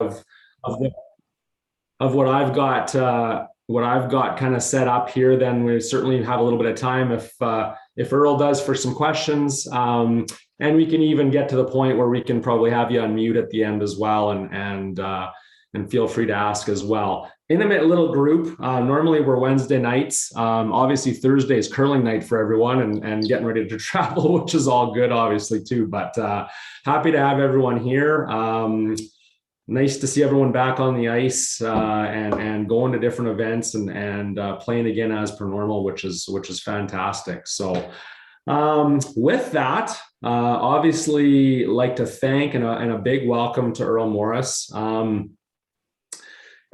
of the of what I've got kind of set up here, then we certainly have a little bit of time if Earle does for some questions, and we can even get to the point where we can probably have you unmute at the end as well, and feel free to ask as well. Intimate little group. Normally we're Wednesday nights. Obviously Thursday is curling night for everyone, and getting ready to travel, which is all good, obviously too. But happy to have everyone here. Nice to see everyone back on the ice, and going to different events, and playing again as per normal, which is fantastic. So with that, obviously like to thank and a big welcome to Earle Morris.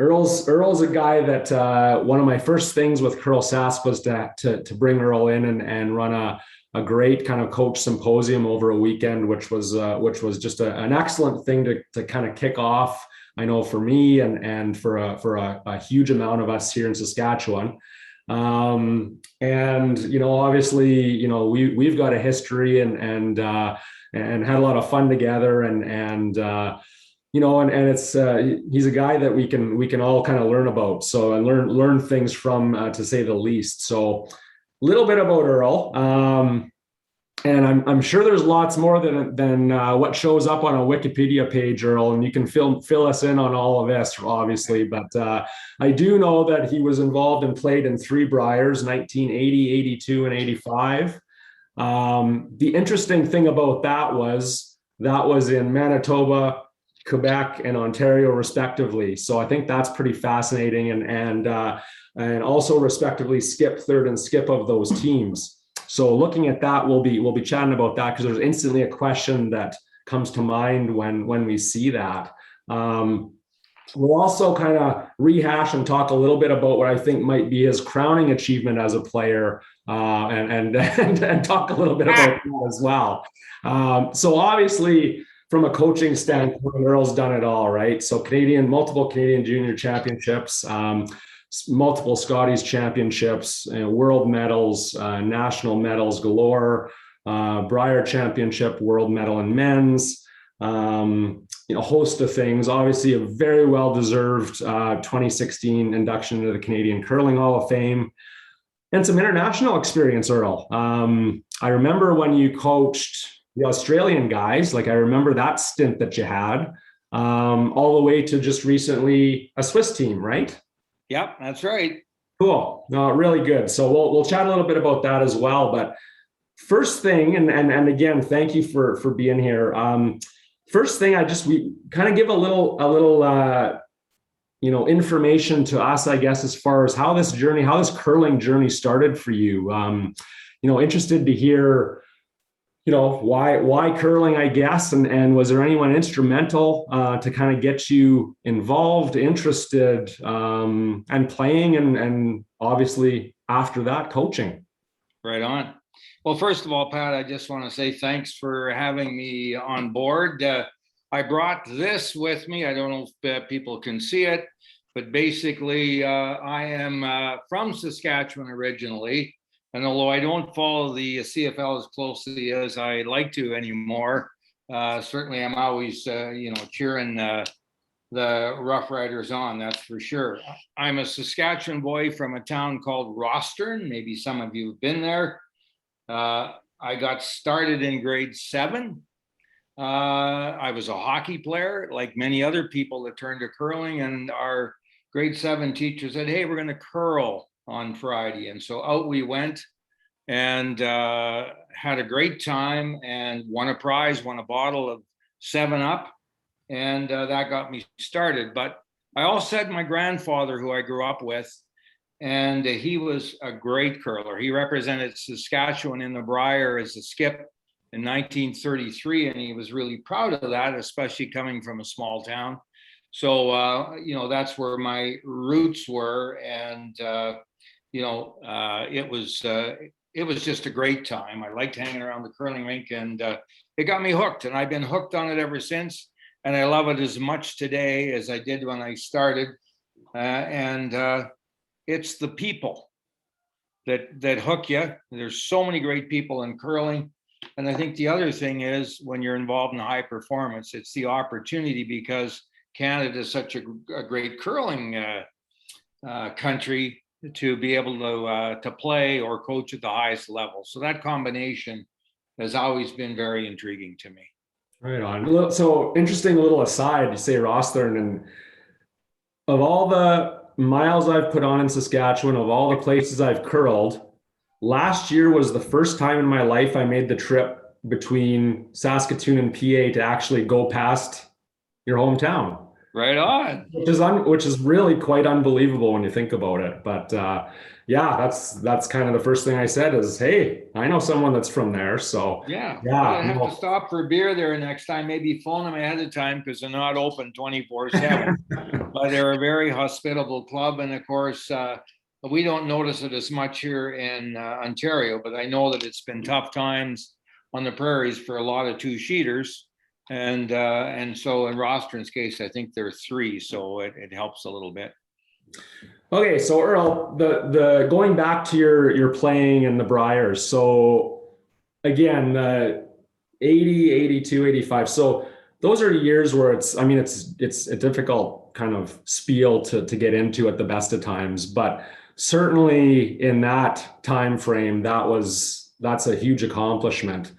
Earle's a guy that one of my first things with Curl Sask was to bring Earle in and run a great kind of coach symposium over a weekend, which was just an excellent thing to kind of kick off. I know for me and for a huge amount of us here in Saskatchewan. And obviously, we've got a history and had a lot of fun together, and it's he's a guy that we can all kind of learn about, so, and learn things from, to say the least. So a little bit about Earle, and I'm sure there's lots more than what shows up on a Wikipedia page, Earle, and you can fill us in on all of this, obviously. But I do know that he was involved and played in 3 Briers, 1980, 82, and 85. The interesting thing about that was in Manitoba, Quebec, and Ontario, respectively. So I think that's pretty fascinating, and also respectively skip third and skip of those teams. So looking at that, we'll be chatting about that, because there's instantly a question that comes to mind when we see that. We'll also kind of rehash and talk a little bit about what I think might be his crowning achievement as a player, and talk a little bit about that as well. So obviously, from a coaching standpoint, Earle's done it all, right? So multiple Canadian junior championships, multiple Scotties championships, world medals, national medals galore, Brier championship, world medal in men's, host of things. Obviously, a very well-deserved 2016 induction into the Canadian Curling Hall of Fame, and some international experience, Earle. I remember when you coached the Australian guys, I remember that stint that you had, all the way to just recently a Swiss team, right? Yep, that's right. Cool. No, really good. So we'll chat a little bit about that as well. But first thing, and again, thank you for being here. First thing, we kind of give a little information to us, I guess, as far as how this curling journey started for you. Interested to hear, why curling, I guess, and was there anyone instrumental to kind of get you involved, interested, and playing, and obviously after that, coaching? Right on. Well, first of all, Pat, I just want to say thanks for having me on board. I brought this with me. I don't know if people can see it, but basically I am from Saskatchewan originally. And although I don't follow the CFL as closely as I like to anymore, certainly I'm always, cheering the Rough Riders on, that's for sure. I'm a Saskatchewan boy from a town called Rostern. Maybe some of you have been there. I got started in grade 7. I was a hockey player, like many other people that turned to curling, and our grade 7 teacher said, "Hey, we're going to curl on Friday." And so out we went, and had a great time, and won a prize, won a bottle of 7-Up, and that got me started. But I also had my grandfather, who I grew up with, and he was a great curler. He represented Saskatchewan in the Brier as a skip in 1933, and he was really proud of that, especially coming from a small town. So, that's where my roots were, and it was just a great time. I liked hanging around the curling rink, and it got me hooked, and I've been hooked on it ever since. And I love it as much today as I did when I started. It's the people that hook you. There's so many great people in curling. And I think the other thing is, when you're involved in high performance, it's the opportunity, because Canada is such a great curling country to be able to play or coach at the highest level. So that combination has always been very intriguing to me. Right on. So interesting little aside, you say Rosthern, and of all the miles I've put on in Saskatchewan, of all the places I've curled, last year was the first time in my life I made the trip between Saskatoon and PA to actually go past your hometown. Right on. Which is really quite unbelievable when you think about it. But yeah, that's kind of the first thing I said is, hey, I know someone that's from there. So Yeah. yeah, Well, I have to stop for a beer there next time. Maybe phone them ahead of time because they're not open 24/7. But they're a very hospitable club, and of course, we don't notice it as much here in Ontario. But I know that it's been tough times on the prairies for a lot of two-sheeters. And so in Rostron's case, I think there are three, so it helps a little bit. Okay, so Earle, the going back to your playing in the Briars. So again, 80, 82, 85. So those are years where it's a difficult kind of spiel to get into at the best of times, but certainly in that time frame, that's a huge accomplishment.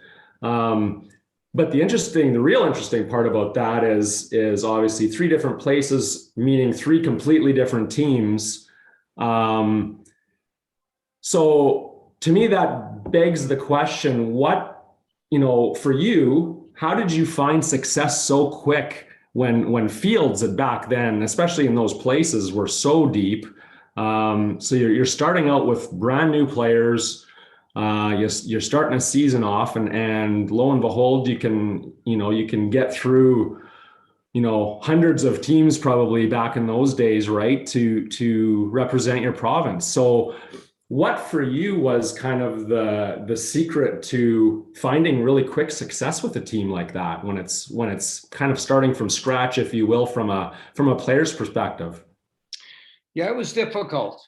But the real interesting part about that is obviously three different places, meaning three completely different teams. So to me, that begs the question, for you, how did you find success so quick when fields back then, especially in those places, were so deep? So you're starting out with brand new players. You're starting a season off, and lo and behold, you can get through, hundreds of teams probably back in those days, right? To represent your province. So what for you was kind of the secret to finding really quick success with a team like that when it's kind of starting from scratch, if you will, from a player's perspective? Yeah, it was difficult.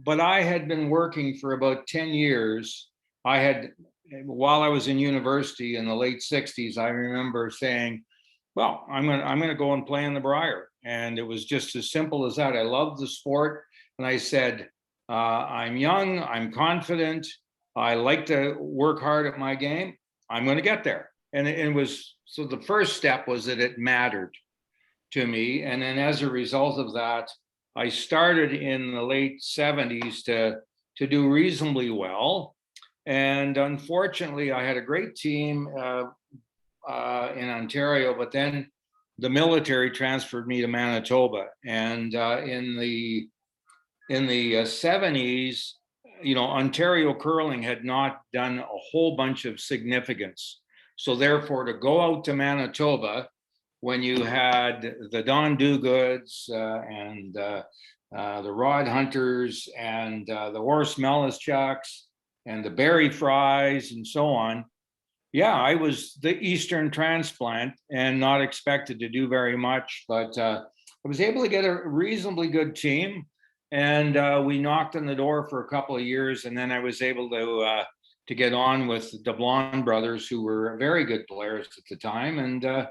But I had been working for about 10 years. While I was in university in the late 60s, I remember saying, well, I'm going to go and play in the Brier. And it was just as simple as that. I loved the sport. And I said, I'm young, I'm confident, I like to work hard at my game. I'm going to get there. And it was, so the first step was that it mattered to me. And then as a result of that, I started in the late 70s to do reasonably well. And unfortunately, I had a great team in Ontario, but then the military transferred me to Manitoba. And in the 70s, Ontario curling had not done a whole bunch of significance. So therefore, to go out to Manitoba, when you had the Don Dugoods and the Rod Hunters and the Horst Melischaks and the Barry Fries and so on. Yeah, I was the Eastern transplant and not expected to do very much, but I was able to get a reasonably good team. And we knocked on the door for a couple of years, and then I was able to get on with the Blonde brothers, who were very good players at the time. And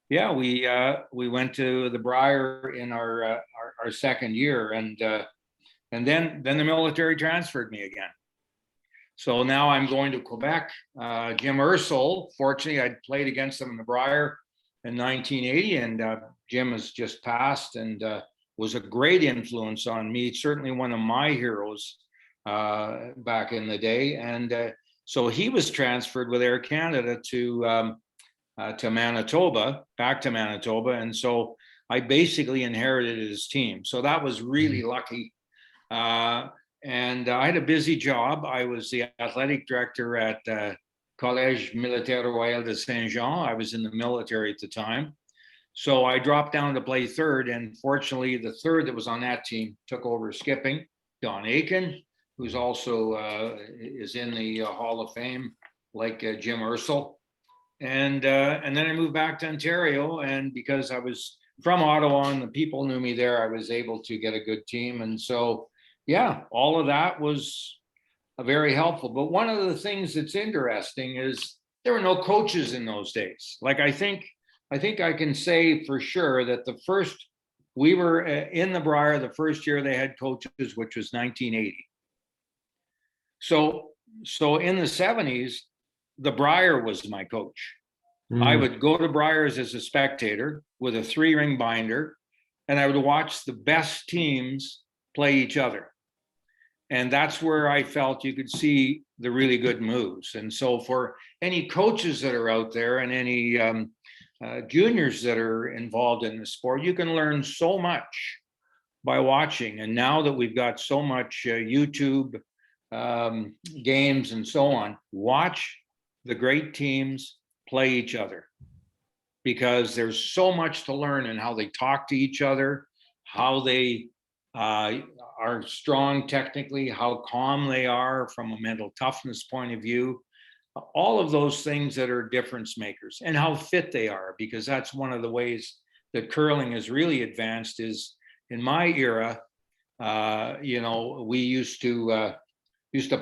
yeah, we went to the Brier in our second year, and then the military transferred me again. So now I'm going to Quebec. Jim Earle, fortunately, I'd played against him in the Brier in 1980, and Jim has just passed, and was a great influence on me. Certainly one of my heroes back in the day, and so he was transferred with Air Canada to Manitoba, back to Manitoba. And so I basically inherited his team. So that was really lucky. And I had a busy job. I was the athletic director at Collège Militaire Royal de Saint-Jean. I was in the military at the time. So I dropped down to play third. And fortunately, the third that was on that team took over skipping, Don Aiken, who's also is in the Hall of Fame, like Jim Earle. And then I moved back to Ontario, and because I was from Ottawa and the people knew me there, I was able to get a good team. And so, yeah, all of that was very helpful. But one of the things that's interesting is there were no coaches in those days. Like, I think I think I can say for sure that we were in the Briar the first year they had coaches, which was 1980. So in the 70s, the Briar was my coach. I would go to Briars as a spectator with a 3-ring binder, and I would watch the best teams play each other. And that's where I felt you could see the really good moves. And so for any coaches that are out there and any juniors that are involved in the sport, you can learn so much by watching. And now that we've got so much YouTube games and so on, watch the great teams play each other, because there's so much to learn in how they talk to each other, how they are strong technically, how calm they are from a mental toughness point of view, all of those things that are difference makers, and how fit they are, because that's one of the ways that curling has really advanced. Is in my era, we used to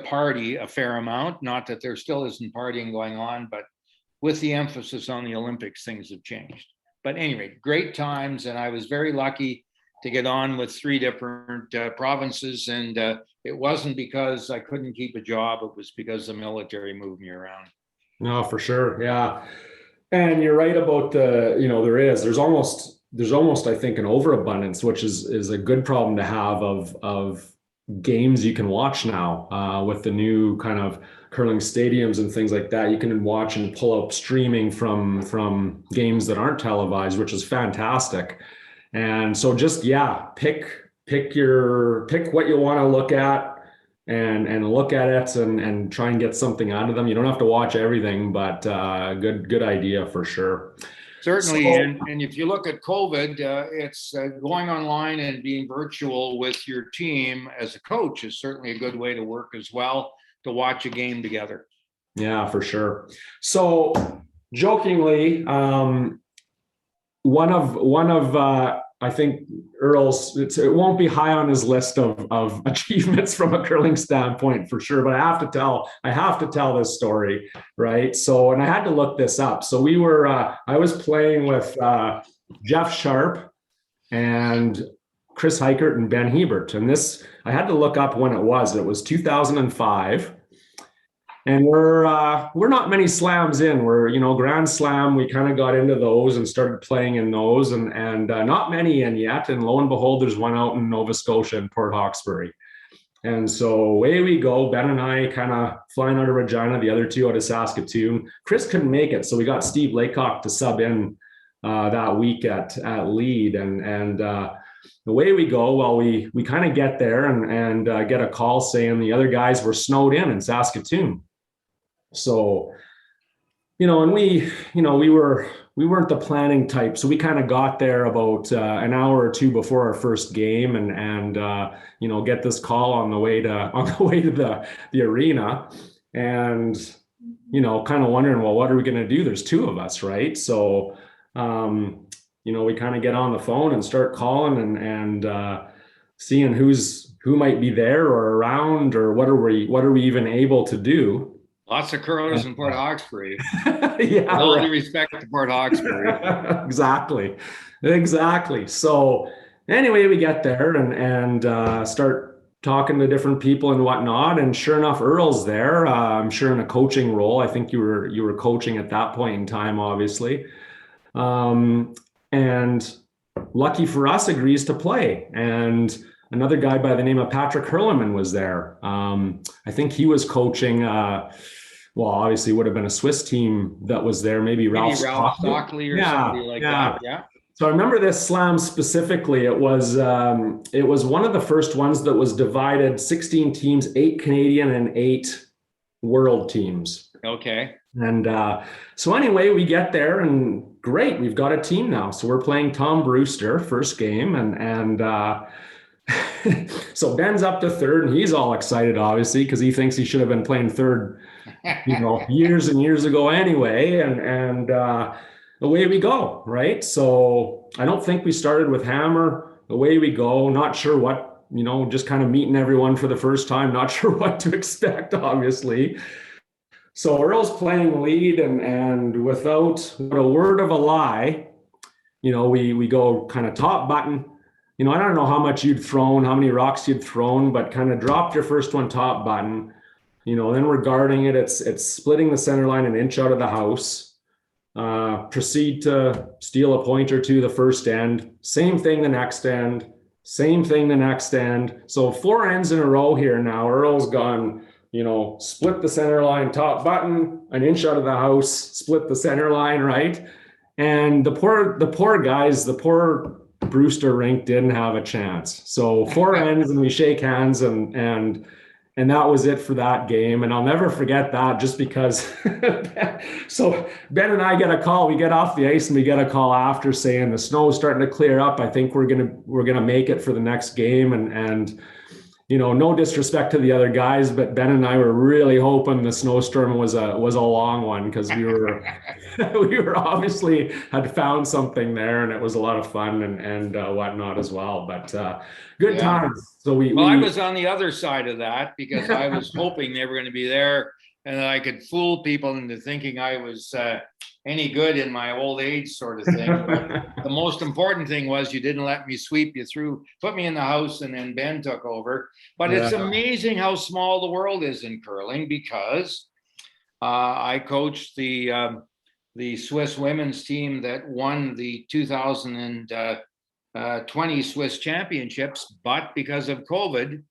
party a fair amount. Not that there still isn't partying going on, but with the emphasis on the Olympics, things have changed. But anyway, great times, and I was very lucky to get on with 3 different provinces, and it wasn't because I couldn't keep a job, it was because the military moved me around. No, for sure. Yeah. And you're right about there's almost, I think, an overabundance, which is a good problem to have of games you can watch now with the new kind of curling stadiums and things like that. You can watch and pull up streaming from games that aren't televised, which is fantastic. And so just, pick what you want to look at and look at it and try and get something out of them. You don't have to watch everything, but good idea for sure. Certainly. And if you look at COVID, it's going online and being virtual with your team as a coach is certainly a good way to work as well, to watch a game together. Yeah, for sure. So jokingly, one of I think Earle's, it won't be high on his list of achievements from a curling standpoint for sure, but I have to tell this story, right? So, and I had to look this up. So I was playing with Jeff Sharp and Chris Heichert and Ben Hebert. And I had to look up when it was. It was 2005. And we're not many slams in. We're, Grand Slam, we kind of got into those and started playing in those, and not many in yet. And lo and behold, there's one out in Nova Scotia in Port Hawkesbury. And so away we go. Ben and I kind of flying out of Regina, the other 2 out of Saskatoon. Chris couldn't make it, so we got Steve Laycock to sub in that week at lead. And away we go. Well, we kind of get there and get a call saying the other guys were snowed in Saskatoon. So, and we weren't the planning type. So we kind of got there about an hour or 2 before our first game and get this call on the way to the arena, and, kind of wondering, well, what are we going to do? There's 2 of us, right? So, we kind of get on the phone and start calling and seeing who might be there or around, or what are we even able to do. Lots of curlers in Port Hawkesbury. Yeah, with all due respect to Port Hawkesbury. Exactly. So anyway, we get there and start talking to different people and whatnot. And sure enough, Earle's there. I'm sure in a coaching role. I think you were coaching at that point in time, obviously. And lucky for us, agrees to play. And another guy by the name of Patrick Hurleman was there. I think he was coaching. Obviously would have been a Swiss team that was there. Maybe Ralph Stockley or somebody like that. Yeah. So I remember this slam specifically. It was one of the first ones that was divided 16 teams, 8 Canadian and 8 world teams. Okay. And so anyway, we get there and great, we've got a team now. So we're playing Tom Brewster, first game, and so Ben's up to third, and he's all excited, obviously, because he thinks he should have been playing third, years and years ago anyway. And away we go, right? So I don't think we started with hammer. Away we go. Not sure what, just kind of meeting everyone for the first time. Not sure what to expect, obviously. So Earl's playing lead, and without a word of a lie, we go kind of top button. I don't know how much you'd thrown, how many rocks you'd thrown, but kind of dropped your first one top button. Then we're guarding it. It's splitting the center line an inch out of the house. Proceed to steal a point or two the first end. Same thing the next end. Same thing the next end. So 4 ends in a row here now. Earl's gone, split the center line, top button, an inch out of the house, split the center line, right? And the poor guys, the poor Brewster rink didn't have a chance. So 4 ends and we shake hands and that was it for that game. And I'll never forget that, just because. So Ben and I get a call. We get off the ice and we get a call after saying the snow's starting to clear up. I think we're gonna make it for the next game. And no disrespect to the other guys, but Ben and I were really hoping the snowstorm was a long one, because we were obviously had found something there, and it was a lot of fun and whatnot as well. But good times. So I was on the other side of that, because I was hoping they were going to be there and that I could fool people into thinking I was any good in my old age, sort of thing. But the most important thing was you didn't let me sweep you through, put me in the house, and then Ben took over. But it's amazing how small the world is in curling, because I coached the Swiss women's team that won the 2020 Swiss Championships, but because of COVID,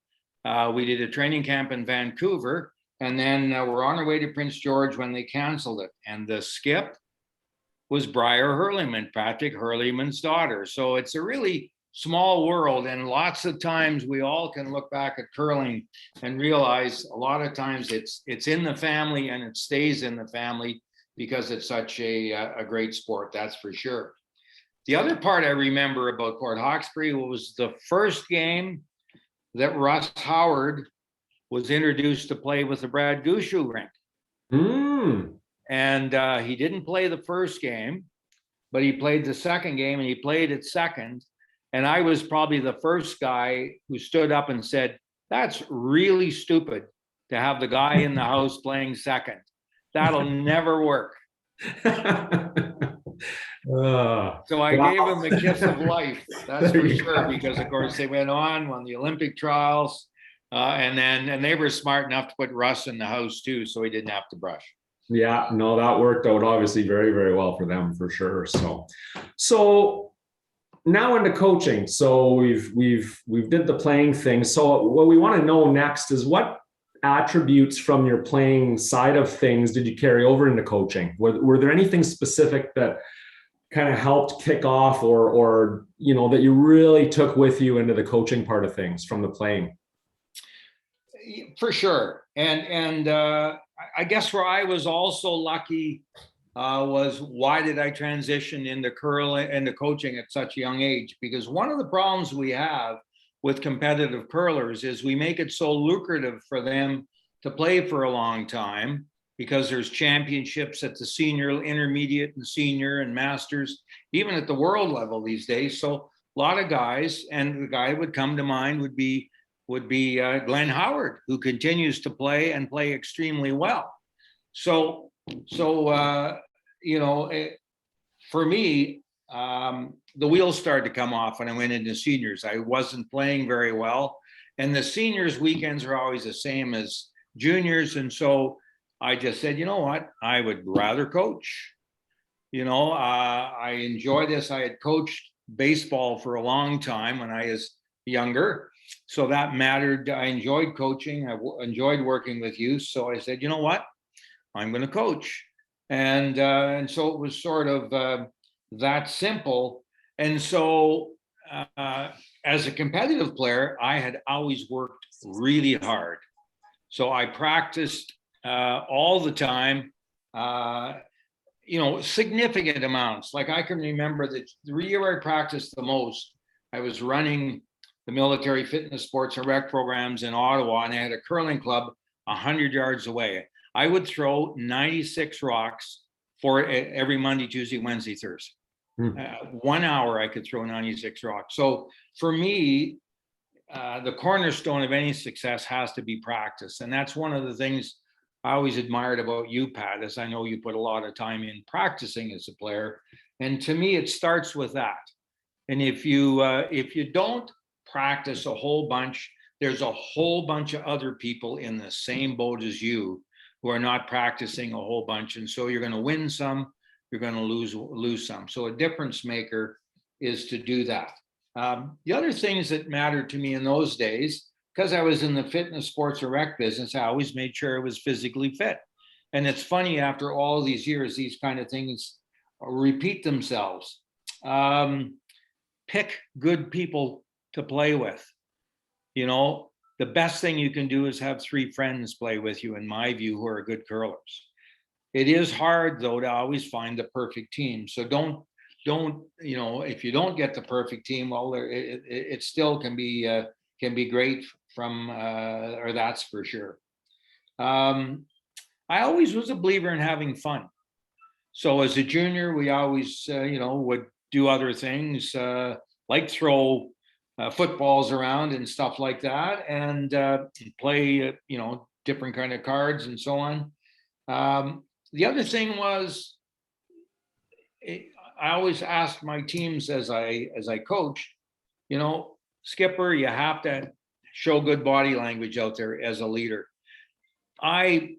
we did a training camp in Vancouver, and then we're on our way to Prince George when they canceled it. And the skip was Briar Hurleyman, Patrick Hurleyman's daughter. So it's a really small world, and lots of times we all can look back at curling and realize a lot of times it's in the family, and it stays in the family because it's such a great sport, that's for sure. The other part I remember about Port Hawkesbury was the first game that Russ Howard was introduced to play with the Brad Gushu rink. And he didn't play the first game, but he played the second game, and he played it second. And I was probably the first guy who stood up and said, "That's really stupid to have the guy in the house playing second. That'll never work." So I gave him the kiss of life, that's for sure, because of course they went on the Olympic trials, and they were smart enough to put Russ in the house too, so he didn't have to brush. Yeah, no, that worked out obviously very, very well for them, for sure. So now into coaching. So we've did the playing thing. So what we want to know next is, what attributes from your playing side of things did you carry over into coaching? Were there anything specific that kind of helped kick off, or that you really took with you into the coaching part of things from the playing? For sure. And I guess where I was also lucky was, why did I transition into curling and into coaching at such a young age? Because one of the problems we have with competitive curlers is we make it so lucrative for them to play for a long time, because there's championships at the senior, intermediate, and senior, and masters, even at the world level these days. So a lot of guys, and the guy would come to mind would be Glenn Howard, who continues to play and play extremely well. So for me, the wheels started to come off when I went into seniors. I wasn't playing very well, and the seniors weekends are always the same as juniors, and so I just said, you know what, I would rather coach. I enjoy this. I had coached baseball for a long time when I was younger, so that mattered. I enjoyed coaching. I enjoyed working with youth. So I said, you know what, I'm going to coach. And so it was sort of that simple. And so as a competitive player, I had always worked really hard. So I practiced all the time, significant amounts. Like I can remember that the year I practiced the most, I was running the military fitness sports and rec programs in Ottawa, and I had a curling club 100 yards away. I would throw 96 rocks for every Monday, Tuesday, Wednesday, Thursday. 1 hour I could throw 96 rocks. So for me, the cornerstone of any success has to be practice. And that's one of the things I always admired about you, Pat, as I know you put a lot of time in practicing as a player. And to me, it starts with that. And if you don't practice a whole bunch, there's a whole bunch of other people in the same boat as you who are not practicing a whole bunch. And so you're going to win some, you're going to lose some. So a difference maker is to do that. The other things that mattered to me in those days, because I was in the fitness, sports, or rec business, I always made sure I was physically fit. And it's funny, after all these years, these kind of things repeat themselves. Pick good people to play with. You know, the best thing you can do is have 3 friends play with you, in my view, who are good curlers. It is hard, though, to always find the perfect team. So don't, you know, if you don't get the perfect team, well, it still can be great from, or that's for sure. I always was a believer in having fun. So as a junior, we always, you know, would do other things, like throw footballs around and stuff like that, and play, you know, different kind of cards and so on. The other thing was, I always asked my teams as I coached, you know, skipper, you have to show good body language out there as a leader. I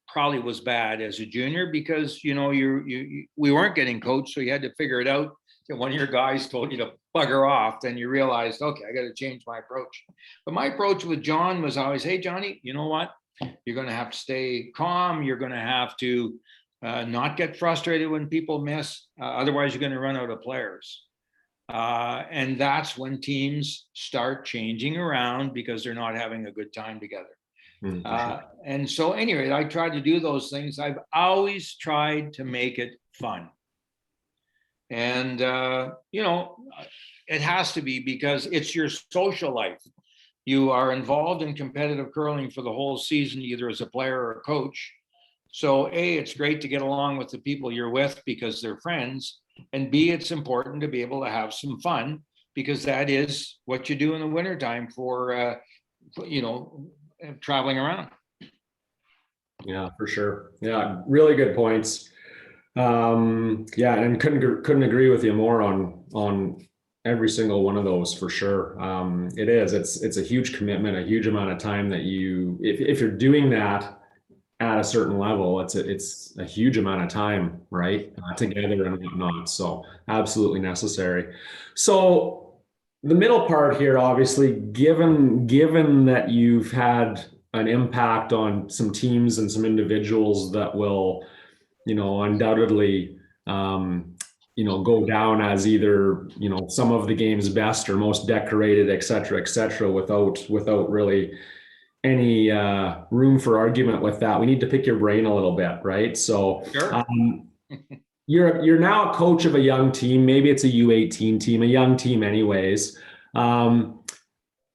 probably was bad as a junior because, you know, we weren't getting coached, so you had to figure it out. And one of your guys told you to bugger off, then you realized, okay, I got to change my approach. But my approach with John was always, hey, Johnny, you know what? You're going to have to stay calm. You're going to have to not get frustrated when people miss. Otherwise, you're going to run out of players. And that's when teams start changing around because they're not having a good time together. And so anyway, I tried to do those things. I've always tried to make it fun. And, you know, it has to be because it's your social life. You are involved in competitive curling for the whole season, either as a player or a coach. So A, it's great to get along with the people you're with because they're friends. And B, it's important to be able to have some fun because that is what you do in the wintertime for, you know, traveling around. Yeah, for sure. Yeah, really good points. Yeah, and couldn't agree with you more on every single one of those for sure. It's a huge commitment, a huge amount of time that if you're doing that at a certain level, it's a huge amount of time, right? Together and whatnot. So absolutely necessary. So the middle part here, obviously, given that you've had an impact on some teams and some individuals that will, you know, undoubtedly, you know, go down as either, you know, some of the game's best or most decorated, et cetera, without really any room for argument with that. We need to pick your brain a little bit, right? So Sure. you're now a coach of a young team. Maybe it's a U18 team, a young team, anyways.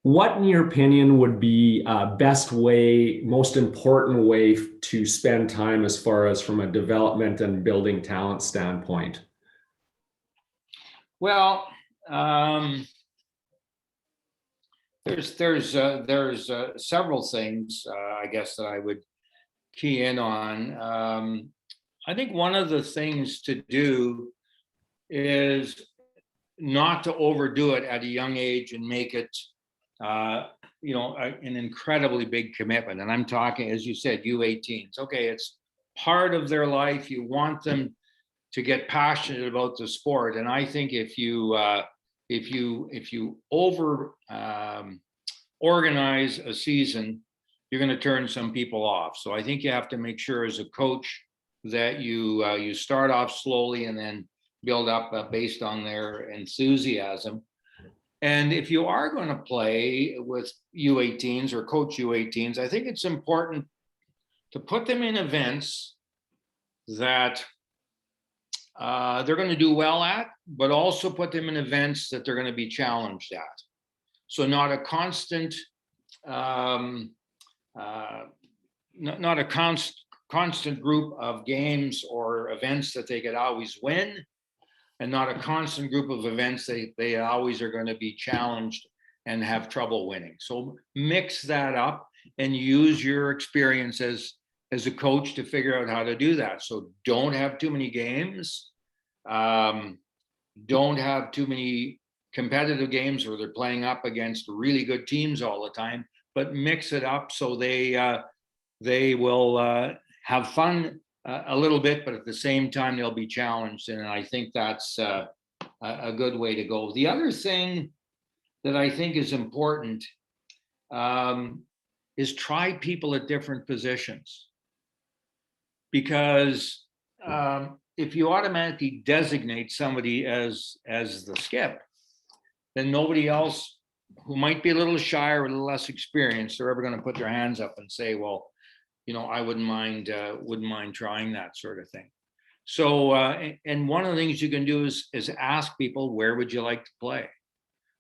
What, in your opinion, would be best way, most important way to spend time as far as from a development and building talent standpoint? Well, there's several things, I guess, that I would key in on. I think one of the things to do is not to overdo it at a young age and make it, you know, an incredibly big commitment. And I'm talking, as you said, U18s. Okay, it's part of their life. You want them to get passionate about the sport. And I think if you over organize a season, you're going to turn some people off. So I think you have to make sure as a coach that you start off slowly and then build up based on their enthusiasm. And if you are going to play with U18s or coach U18s, I think it's important to put them in events that they're going to do well at, but also put them in events that they're going to be challenged at. So not a constant, not a constant group of games or events that they could always win, and not a constant group of events they always are going to be challenged and have trouble winning. So mix that up and use your experience as as a coach to figure out how to do that. So don't have too many games. Don't have too many competitive games where they're playing up against really good teams all the time, but mix it up so they will have fun a little bit, but at the same time they'll be challenged. And I think that's a good way to go. The other thing that I think is important is try people at different positions, because if you automatically designate somebody as the skip, then nobody else who might be a little shy or a little less experienced are ever going to put their hands up and say, well, I wouldn't mind trying that sort of thing. So, and one of the things you can do is ask people, where would you like to play?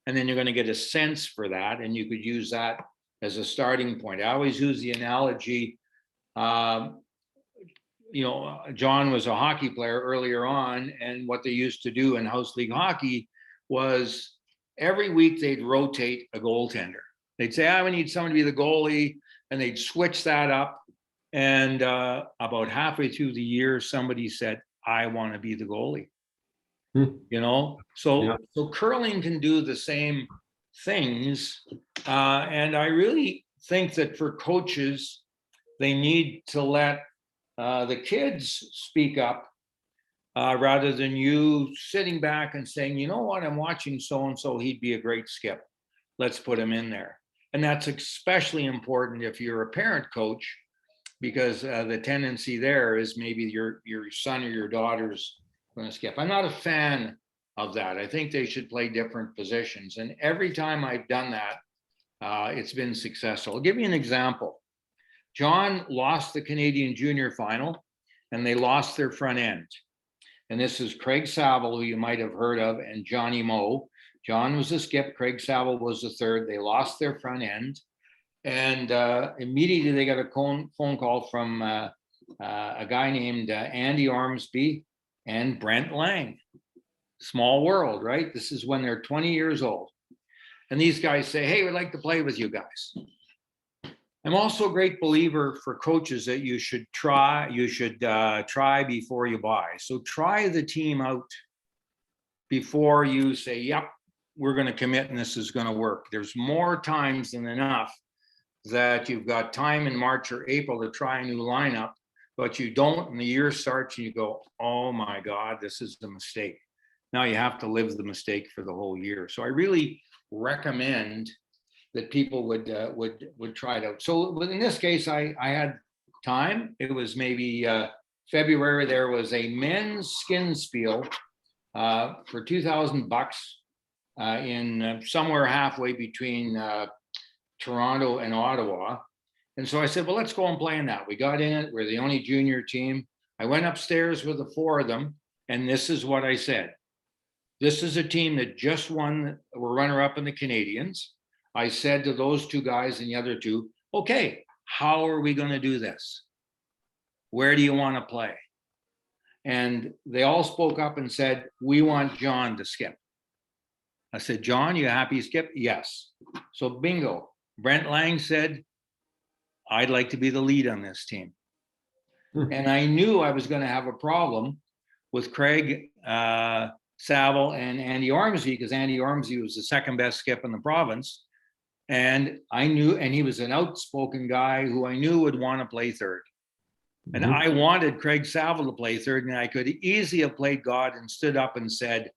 And then you're going to get a sense for that, and you could use that as a starting point. I always use the analogy, John was a hockey player earlier on, and what they used to do in house league hockey was every week they'd rotate a goaltender. They'd say, we need someone to be the goalie, and they'd switch that up. And about halfway through the year, somebody said, I want to be the goalie. So curling can do the same things. And I really think that for coaches, they need to let the kids speak up rather than you sitting back and saying, you know what, I'm watching so-and-so, he'd be a great skip. Let's put him in there. And that's especially important if you're a parent coach, because the tendency there is maybe your son or your daughter's going to skip. I'm not a fan of that. I think they should play different positions. And every time I've done that, it's been successful. I'll give you an example. John lost the Canadian Junior Final, and they lost their front end. And this is Craig Saville, who you might have heard of, and Johnny Moe. John was the skip, Craig Saville was the third. They lost their front end. And immediately they got a phone call from a guy named Andy Ormsby and Brent Lang. Small world, right? This is when they're 20 years old. And these guys say, hey, we'd like to play with you guys. I'm also a great believer for coaches that you should try before you buy. So try the team out before you say, yep, we're going to commit and this is going to work. There's more times than enough that you've got time in March or April to try a new lineup, but you don't, and the year starts and you go, oh my God, this is a mistake. Now you have to live the mistake for the whole year. So I really recommend that people would try it out. So in this case, I had time. It was maybe February. There was a men's skin spiel for $2,000 in somewhere halfway between Toronto and Ottawa. And so I said, well, let's go and play in that. We got in it. We're the only junior team. I went upstairs with the four of them, and this is what I said. This is a team that just won, were runner-up in the Canadians. I said to those two guys and the other two, okay, how are we going to do this? Where do you want to play? And they all spoke up and said, we want John to skip. I said, John, you happy skip? Yes. So bingo. Brent Lang said, I'd like to be the lead on this team. And I knew I was going to have a problem with Craig Saville and Andy Ormsby, because Andy Ormsby was the second best skip in the province. And I knew, and he was an outspoken guy who I knew would want to play third. And I wanted Craig Saville to play third, and I could easily have played God and stood up and said,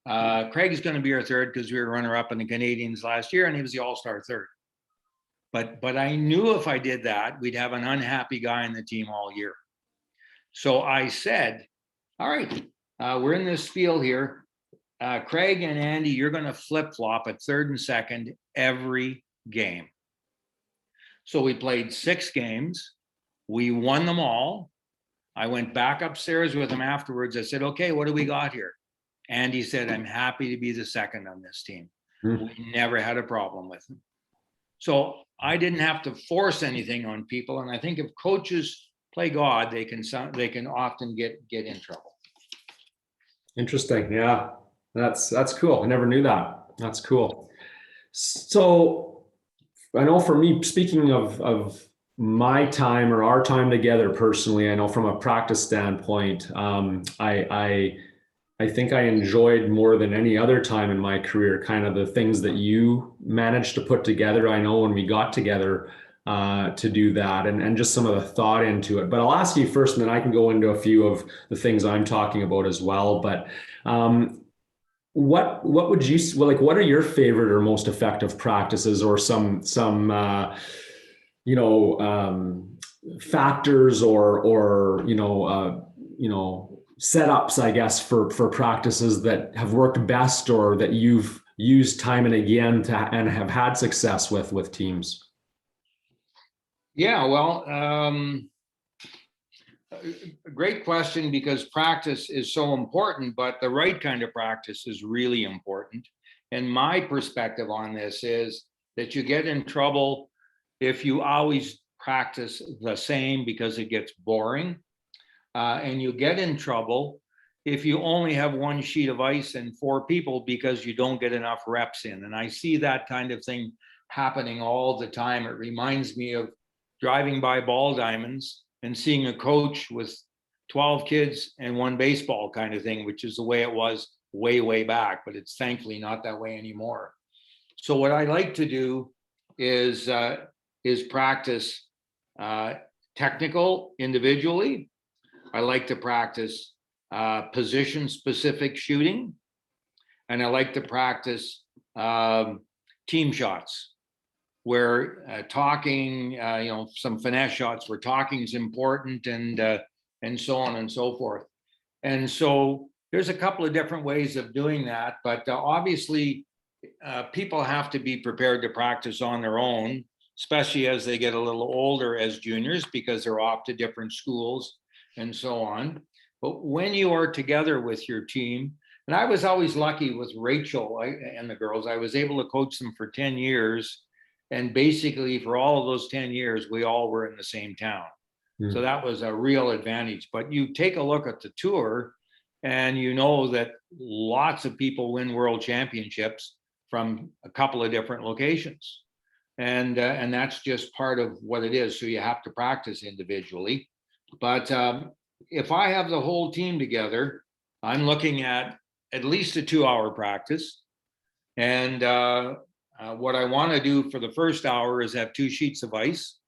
Craig's going to be our third because we were runner-up in the Canadians last year, and he was the all-star third. But I knew if I did that, we'd have an unhappy guy in the team all year. So I said, all right, we're in this field here. Craig and Andy, you're going to flip-flop at third and second every game. So we played 6 games. We won them all. I went back upstairs with him afterwards. I said, okay, what do we got here? Andy said, I'm happy to be the second on this team. We never had a problem with him. So I didn't have to force anything on people. And I think if coaches play God, they can often get in trouble. Interesting. Yeah, that's cool. I never knew that. That's cool. So I know for me, speaking of my time or our time together personally, I know from a practice standpoint, I think I enjoyed more than any other time in my career, kind of the things that you managed to put together. I know when we got together to do that, and just some of the thought into it. But I'll ask you first, and then I can go into a few of the things I'm talking about as well. But what would you, well, like, what are your favorite or most effective practices, or some you know factors, or setups, I guess, for practices that have worked best, or that you've used time and again and have had success with teams? Yeah, well, a great question, because practice is so important, but the right kind of practice is really important. And my perspective on this is that you get in trouble if you always practice the same, because it gets boring. And you get in trouble if you only have one sheet of ice and four people, because you don't get enough reps in. And I see that kind of thing happening all the time. It reminds me of driving by ball diamonds and seeing a coach with 12 kids and one baseball, kind of thing, which is the way it was way back, but it's thankfully not that way anymore. So what I like to do is practice technical individually. I like to practice position specific shooting, and I like to practice team shots, where talking, some finesse shots where talking is important, and so on and so forth. And so there's a couple of different ways of doing that, but obviously people have to be prepared to practice on their own, especially as they get a little older as juniors, because they're off to different schools and so on. But when you are together with your team, and I was always lucky with Rachel and the girls, I was able to coach them for 10 years. And basically for all of those 10 years, we all were in the same town. Mm. So that was a real advantage. But you take a look at the tour, and you know that lots of people win world championships from a couple of different locations. And that's just part of what it is. So you have to practice individually. But if I have the whole team together, I'm looking at least a 2-hour practice. And what I want to do for the first hour is have 2 sheets of ice.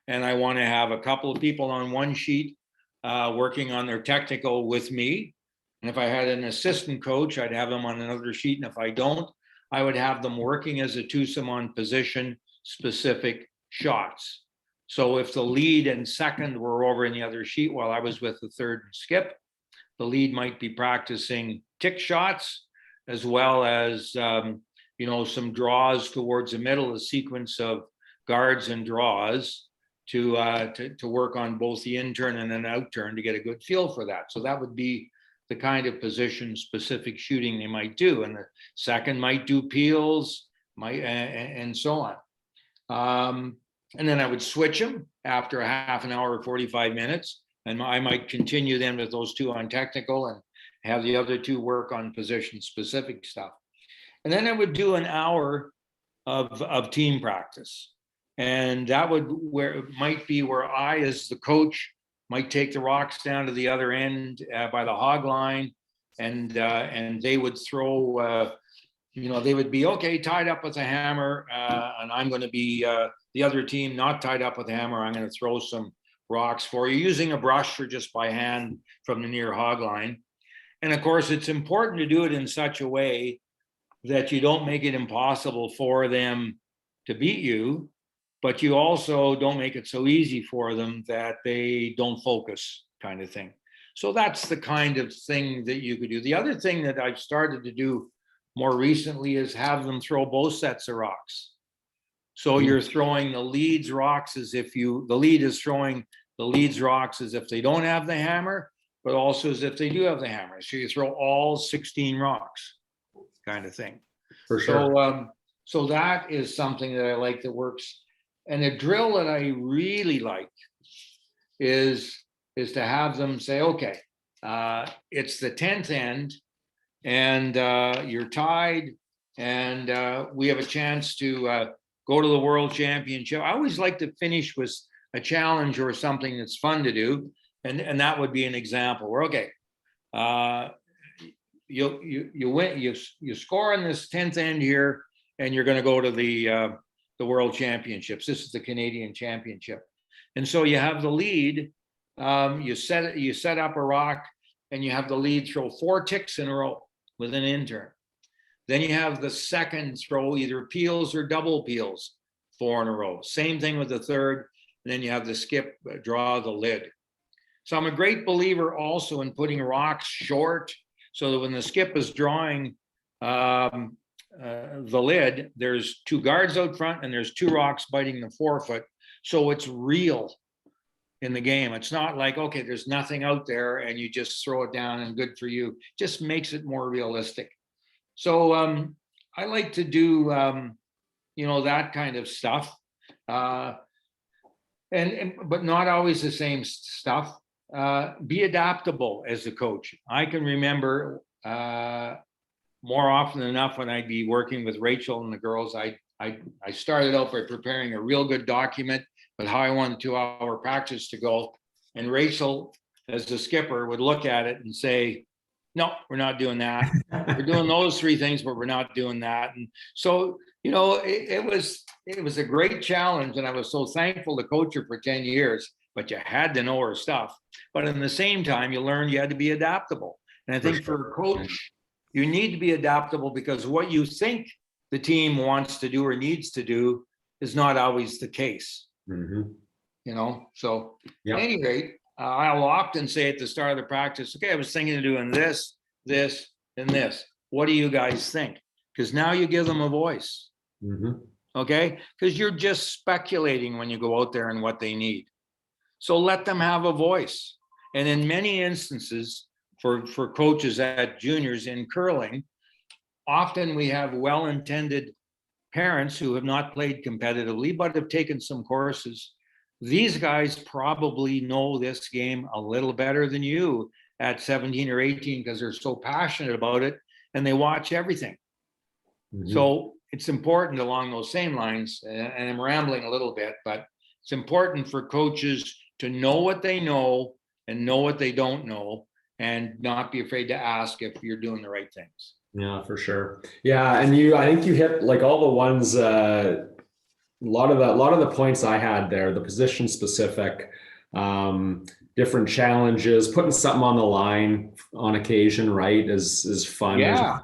And I want to have a couple of people on one sheet working on their technical with me. And if I had an assistant coach, I'd have them on another sheet. And if I don't, I would have them working as a twosome on position specific shots. So if the lead and second were over in the other sheet while I was with the third and skip, the lead might be practicing tick shots, as well as some draws towards the middle, a sequence of guards and draws to work on both the in turn and an out turn to get a good feel for that. So that would be the kind of position specific shooting they might do. And the second might do peels, and so on. And then I would switch them after a half an hour or 45 minutes. And I might continue then with those 2 on technical and have the other 2 work on position specific stuff. And then I would do an hour of team practice. And that might be where I, as the coach, might take the rocks down to the other end by the hog line, and they would throw, they would be tied up with a hammer, and I'm going to be the other team not tied up with a hammer. I'm going to throw some rocks for you using a brush or just by hand from the near hog line. And of course, it's important to do it in such a way that you don't make it impossible for them to beat you, but you also don't make it so easy for them that they don't focus, kind of thing. So that's the kind of thing that you could do. The other thing that I've started to do more recently is have them throw both sets of rocks. So you're throwing the lead's rocks as if the lead is throwing the lead's rocks as if they don't have the hammer, but also as if they do have the hammer. So you throw all 16 rocks, kind of thing. For sure. So that is something that I like that works. And a drill that I really like is to have them say, okay, it's the 10th end, and you're tied, and we have a chance to go to the world championship. I always like to finish with a challenge or something that's fun to do. And that would be an example where, okay, you win, you score on this 10th end here, and you're going to go to the world championships. This is the Canadian championship. And so you have the lead, you set up a rock, and you have the lead throw 4 ticks in a row with an intern. Then you have the second throw, either peels or double peels, 4 in a row. Same thing with the third. And then you have the skip, draw the lid. So I'm a great believer also in putting rocks short, so that when the skip is drawing the lid, there's 2 guards out front and there's 2 rocks biting the forefoot. So it's real in the game. It's not like, okay, there's nothing out there and you just throw it down and good for you. Just makes it more realistic. So I like to do, that kind of stuff. But not always the same stuff. Be adaptable as a coach. I can remember more often than enough when I'd be working with Rachel and the girls, I started out by preparing a real good document with how I want the 2-hour practice to go. And Rachel, as the skipper, would look at it and say, no, we're not doing that. We're doing those 3 things, but we're not doing that. And so, it was a great challenge, and I was so thankful to coach her for 10 years, but you had to know her stuff. But in the same time, you learned you had to be adaptable. And I think for a coach, you need to be adaptable, because what you think the team wants to do or needs to do is not always the case. So at any rate, I'll often say at the start of the practice, okay, I was thinking of doing this, this, and this. What do you guys think? Because now you give them a voice. Okay? Because you're just speculating when you go out there and what they need. So let them have a voice. And in many instances, for coaches at juniors in curling, often we have well-intended parents who have not played competitively, but have taken some courses. These guys probably know this game a little better than you at 17 or 18, because they're so passionate about it and they watch everything. So it's important along those same lines, and I'm rambling a little bit, but it's important for coaches to know what they know and know what they don't know, and not be afraid to ask if you're doing the right things. Yeah, for sure. Yeah. And I think you hit like all the ones, a lot of the points I had there, the position specific, different challenges, putting something on the line on occasion, right, is fun. Yeah.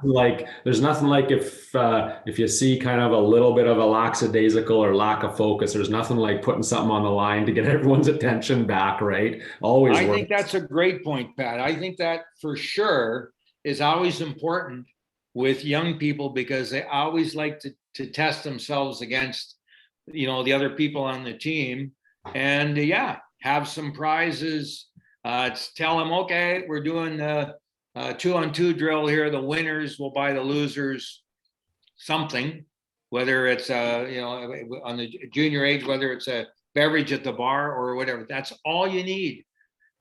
There's nothing like if you see kind of a little bit of a lackadaisical or lack of focus, there's nothing like putting something on the line to get everyone's attention back, right? Always I works. think that's a great point, Pat. I think that for sure is always important with young people, because they always like to test themselves against, the other people on the team, and have some prizes. Tell them, okay, we're doing a 2-on-2 drill here. The winners will buy the losers something, whether it's on the junior age, whether it's a beverage at the bar or whatever. That's all you need,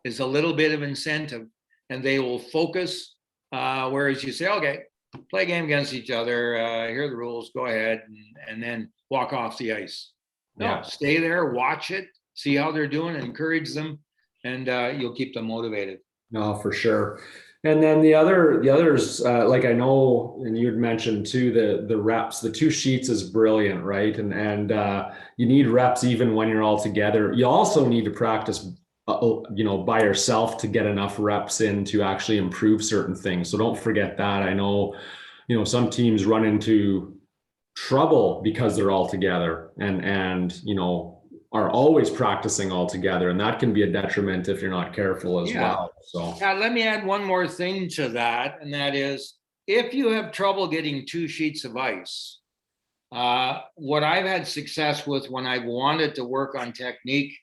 is a little bit of incentive, and they will focus. Whereas you say, okay, play a game against each other, here are the rules, go ahead, and then walk off the ice. No, stay there, watch it, see how they're doing, encourage them, and you'll keep them motivated. No, for sure. And then the others, like I know, and you'd mentioned too, the reps, the 2 sheets is brilliant, right? And you need reps even when you're all together. You also need to practice by yourself to get enough reps in to actually improve certain things. So don't forget that. I know, some teams run into trouble because they're all together and are always practicing all together. And that can be a detriment if you're not careful as well. So let me add one more thing to that. And that is, if you have trouble getting 2 sheets of ice, what I've had success with when I've wanted to work on technique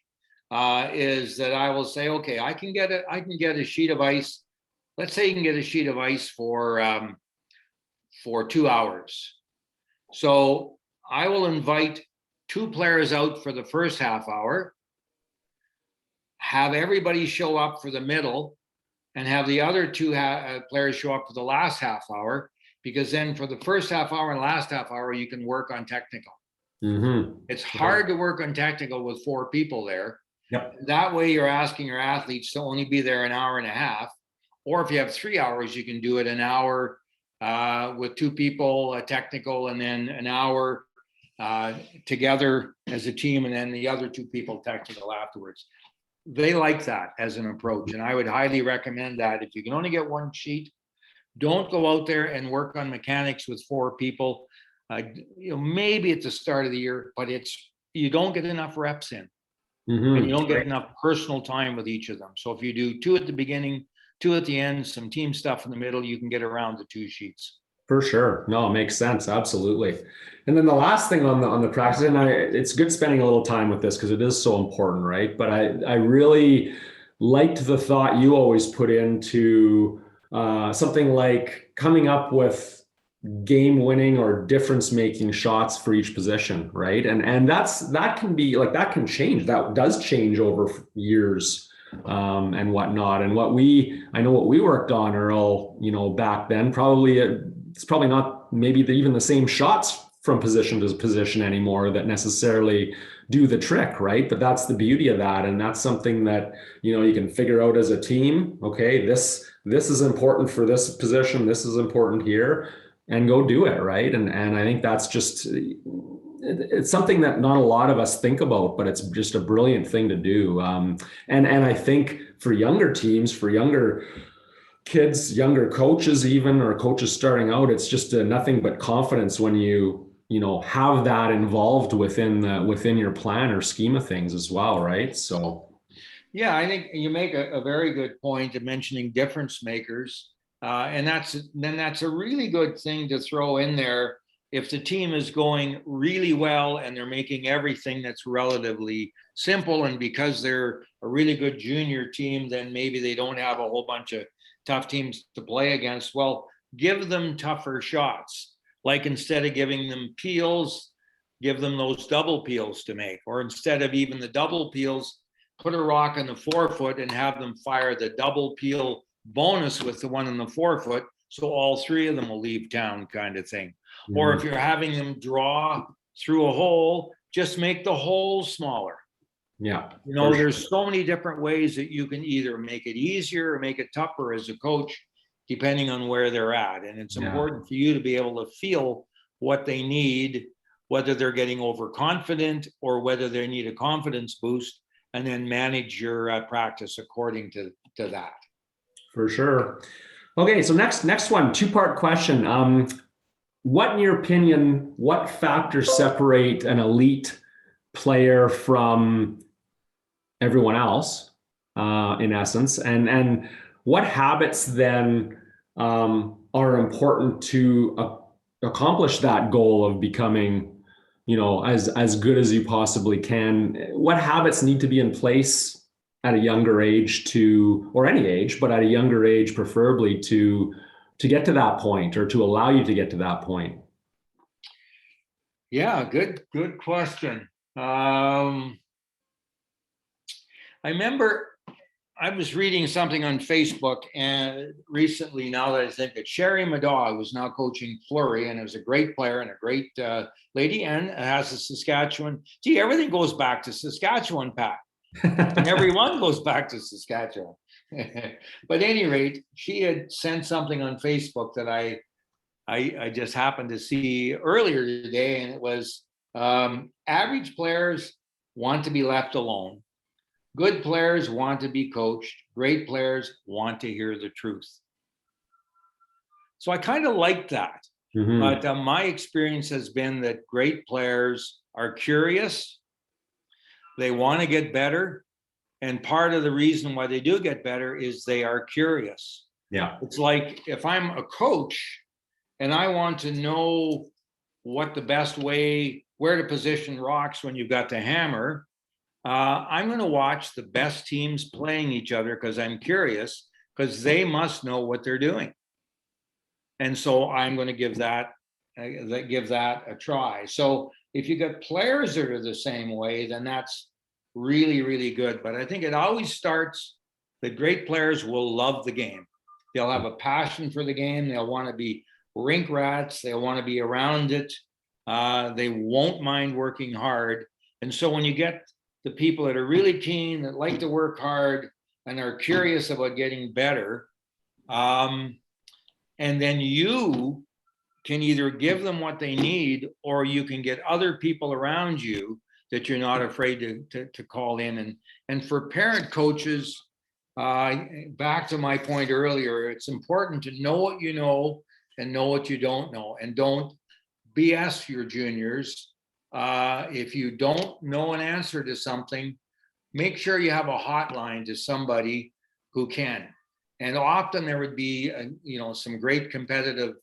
is that I will say, okay, I can get a sheet of ice. Let's say you can get a sheet of ice for 2 hours. So I will invite 2 players out for the first half hour, have everybody show up for the middle, and have the other 2 players show up for the last half hour, because then for the first half hour and last half hour, you can work on technical. Mm-hmm. It's hard to work on technical with 4 people there. Yep. That way you're asking your athletes to only be there an hour and a half. Or if you have 3 hours, you can do it an hour with 2 people, technical, and then an hour together as a team, and then the other 2 people technical afterwards. They like that as an approach. And I would highly recommend that. If you can only get 1 sheet, don't go out there and work on mechanics with 4 people. Maybe at the start of the year, but you don't get enough reps in, and you don't get enough personal time with each of them. So if you do 2 at the beginning, 2 at the end, some team stuff in the middle, you can get around the 2 sheets. For sure. No, it makes sense. Absolutely. And then the last thing on the practice, and it's good spending a little time with this because it is so important, right? But I really liked the thought you always put into something like coming up with game winning or difference making shots for each position, right? And that can be like, that can change. That does change over years and whatnot. And I know what we worked on, Earle, back then, it's probably not maybe even the same shots from position to position anymore that necessarily do the trick, right? But that's the beauty of that. And that's something that, you can figure out as a team. Okay, this is important for this position. This is important here, and go do it, right? And I think that's just, it's something that not a lot of us think about, but it's just a brilliant thing to do. And I think for younger teams, for younger kids, younger coaches, even, or coaches starting out, it's just nothing but confidence when you have that involved within your plan or scheme of things as well, right? So yeah, I think you make a very good point of mentioning difference makers, and that's a really good thing to throw in there. If the team is going really well and they're making everything that's relatively simple, and because they're a really good junior team, then maybe they don't have a whole bunch of tough teams to play against. Well, give them tougher shots. Like, instead of giving them peels, give them those double peels to make. Or instead of even the double peels, put a rock on the 4-foot and have them fire the double peel bonus with the one on the 4-foot. So all 3 of them will leave town, kind of thing. Mm-hmm. Or if you're having them draw through a hole, just make the hole smaller. Yeah. There's so many different ways that you can either make it easier or make it tougher as a coach, depending on where they're at. And it's important for you to be able to feel what they need, whether they're getting overconfident or whether they need a confidence boost, and then manage your practice according to that. For sure. Okay, so next one, 2-part question. What, in your opinion, what factors separate an elite player from everyone else, in essence, and what habits then are important to accomplish that goal of becoming, as good as you possibly can? What habits need to be in place at a younger age or any age, but at a younger age preferably, to get to that point, or to allow you to get to that point? Yeah, good question. I remember I was reading something on Facebook and recently, now that I think it, Sherry Madaw was now coaching Fleury, and it was a great player and a great lady, and has a Saskatchewan. Gee, everything goes back to Saskatchewan, Pat. And everyone goes back to Saskatchewan. But at any rate, she had sent something on Facebook that I just happened to see earlier today, and it was average players want to be left alone. Good players want to be coached. Great players want to hear the truth. So I kind of like that. Mm-hmm. But my experience has been that great players are curious. They want to get better. And part of the reason why they do get better is they are curious. Yeah. It's like, if I'm a coach and I want to know what the best way, where to position rocks when you've got the hammer, I'm going to watch the best teams playing each other because I'm curious, because they must know what they're doing. And so I'm going to give that a try. So if you get players that are the same way, then that's really, really good. But I think it always starts that great players will love the game. They'll have a passion for the game. They'll want to be rink rats. They'll want to be around it. They won't mind working hard. And so when you get the people that are really keen, that like to work hard and are curious about getting better, and then you can either give them what they need, or you can get other people around you that you're not afraid to call in. And for parent coaches, back to my point earlier, it's important to know what you know and know what you don't know, and don't BS your juniors. If you don't know an answer to something, make sure you have a hotline to somebody who can. And often there would be, some great competitive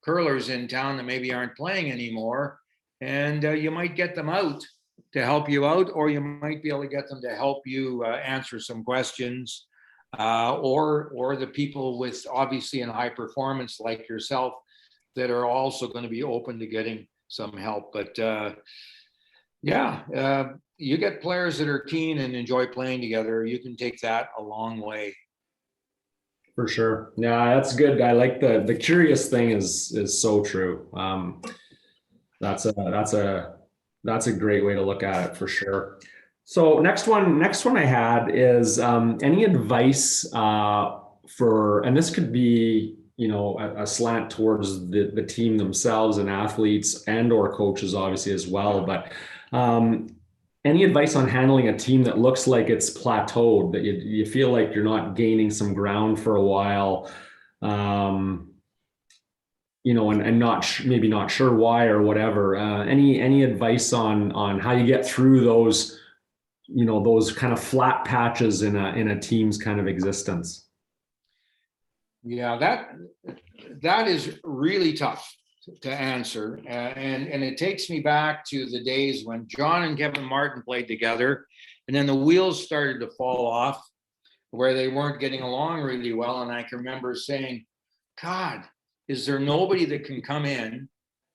curlers in town that maybe aren't playing anymore, and you might get them out to help you out, or you might be able to get them to help you answer some questions, or the people with obviously in high performance like yourself that are also going to be open to getting some help. But you get players that are keen and enjoy playing together, you can take that a long way. For sure. Yeah, that's good. I like the curious thing is so true. That's a great way to look at it for sure. So next one I had is any advice and this could be, a slant towards the team themselves and athletes and or coaches obviously as well, but any advice on handling a team that looks like it's plateaued, that you feel like you're not gaining some ground for a while, and maybe not sure why or whatever. Any advice on how you get through those, those kind of flat patches in a team's kind of existence? Yeah, that is really tough to answer. And it takes me back to the days when John and Kevin Martin played together, and then the wheels started to fall off where they weren't getting along really well. And I can remember saying, God, is there nobody that can come in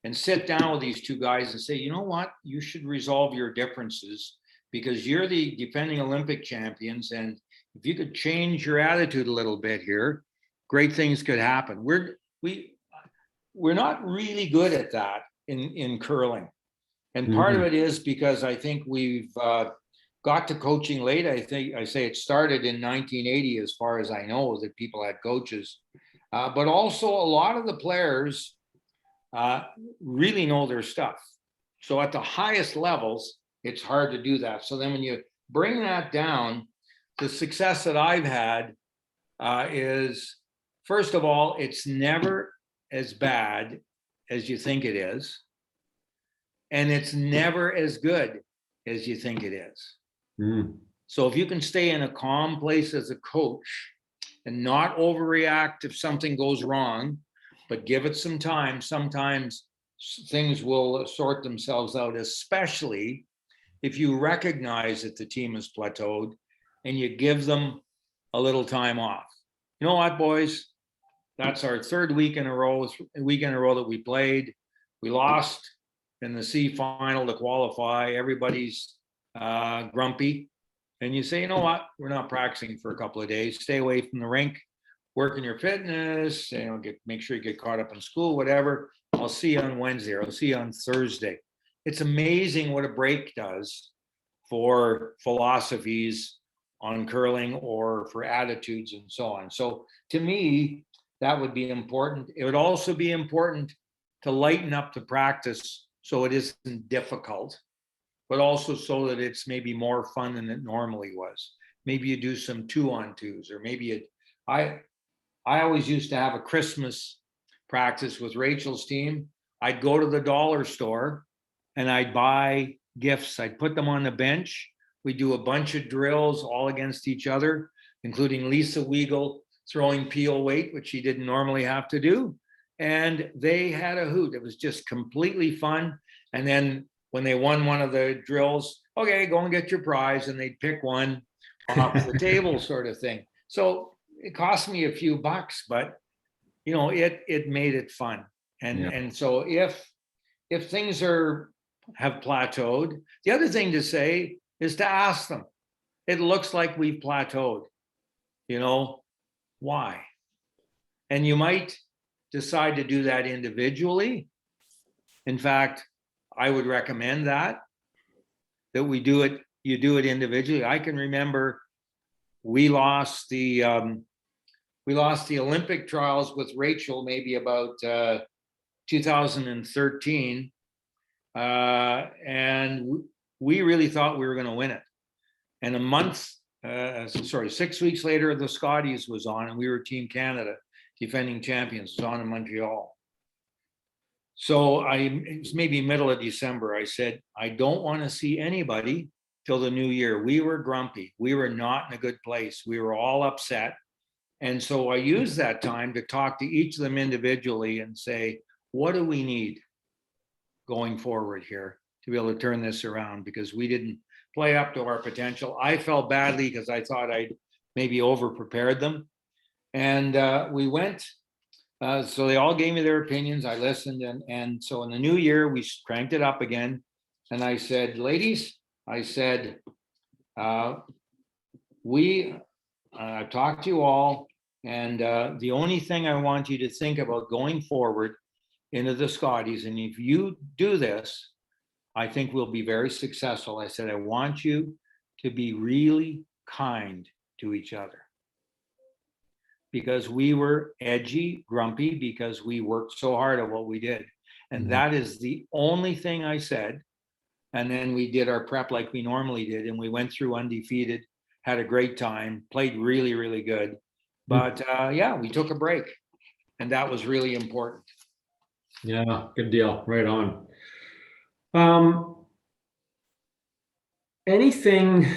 and sit down with these two guys and say, you know what, you should resolve your differences because you're the defending Olympic champions. And if you could change your attitude a little bit here, great things could happen. We're not really good at that in curling. And part of it is because I think we've got to coaching late. I say it started in 1980, as far as I know, that people had coaches. But also a lot of the players really know their stuff. So at the highest levels, it's hard to do that. So then when you bring that down, the success that I've had is, first of all, it's never as bad as you think it is. And it's never as good as you think it is. So if you can stay in a calm place as a coach and not overreact if something goes wrong, but give it some time, sometimes things will sort themselves out, especially if you recognize that the team is plateaued and you give them a little time off. You know what, boys? That's our third week in a row that we played. We lost in the C final to qualify. Everybody's grumpy. And you say, you know what? We're not practicing for a couple of days. Stay away from the rink. Work on your fitness. Make sure you get caught up in school, whatever. I'll see you on Wednesday, or I'll see you on Thursday. It's amazing what a break does for philosophies on curling or for attitudes and so on. So to me, that would be important. It would also be important to lighten up the practice so it isn't difficult, but also so that it's maybe more fun than it normally was. Maybe you do some 2-on-2s, or maybe I always used to have a Christmas practice with Rachel's team. I'd go to the dollar store and I'd buy gifts. I'd put them on the bench. We'd do a bunch of drills all against each other, including Lisa Weigel throwing peel weight, which she didn't normally have to do. And they had a hoot. It was just completely fun. And then when they won one of the drills, okay, go and get your prize. And they'd pick one off the table, sort of thing. So it cost me a few bucks, but it made it fun. And so if things have plateaued, the other thing to say is to ask them. It looks like we've plateaued. Why? And you might decide to do that individually. In fact, I would recommend that we do it. You do it individually. I can remember we lost the Olympic trials with Rachel maybe about 2013, and we really thought we were going to win it. And 6 weeks later, the Scotties was on, and we were Team Canada, defending champions, was on in Montreal. So it was maybe middle of December. I said, I don't want to see anybody till the new year. We were grumpy. We were not in a good place. We were all upset. And so I used that time to talk to each of them individually and say, what do we need going forward here to be able to turn this around? Because we didn't play up to our potential. I felt badly because I thought I'd maybe over-prepared them. And we went, so they all gave me their opinions. I listened. And so in the new year, we cranked it up again. And I said, ladies, I said, I've talked to you all, and the only thing I want you to think about going forward into the Scotties, and if you do this, I think we'll be very successful. I said, I want you to be really kind to each other, because we were edgy, grumpy, because we worked so hard at what we did. And that is the only thing I said. And then we did our prep like we normally did, and we went through undefeated, had a great time, played really, really good. But we took a break, and that was really important. Yeah, good deal. Right on. Anything,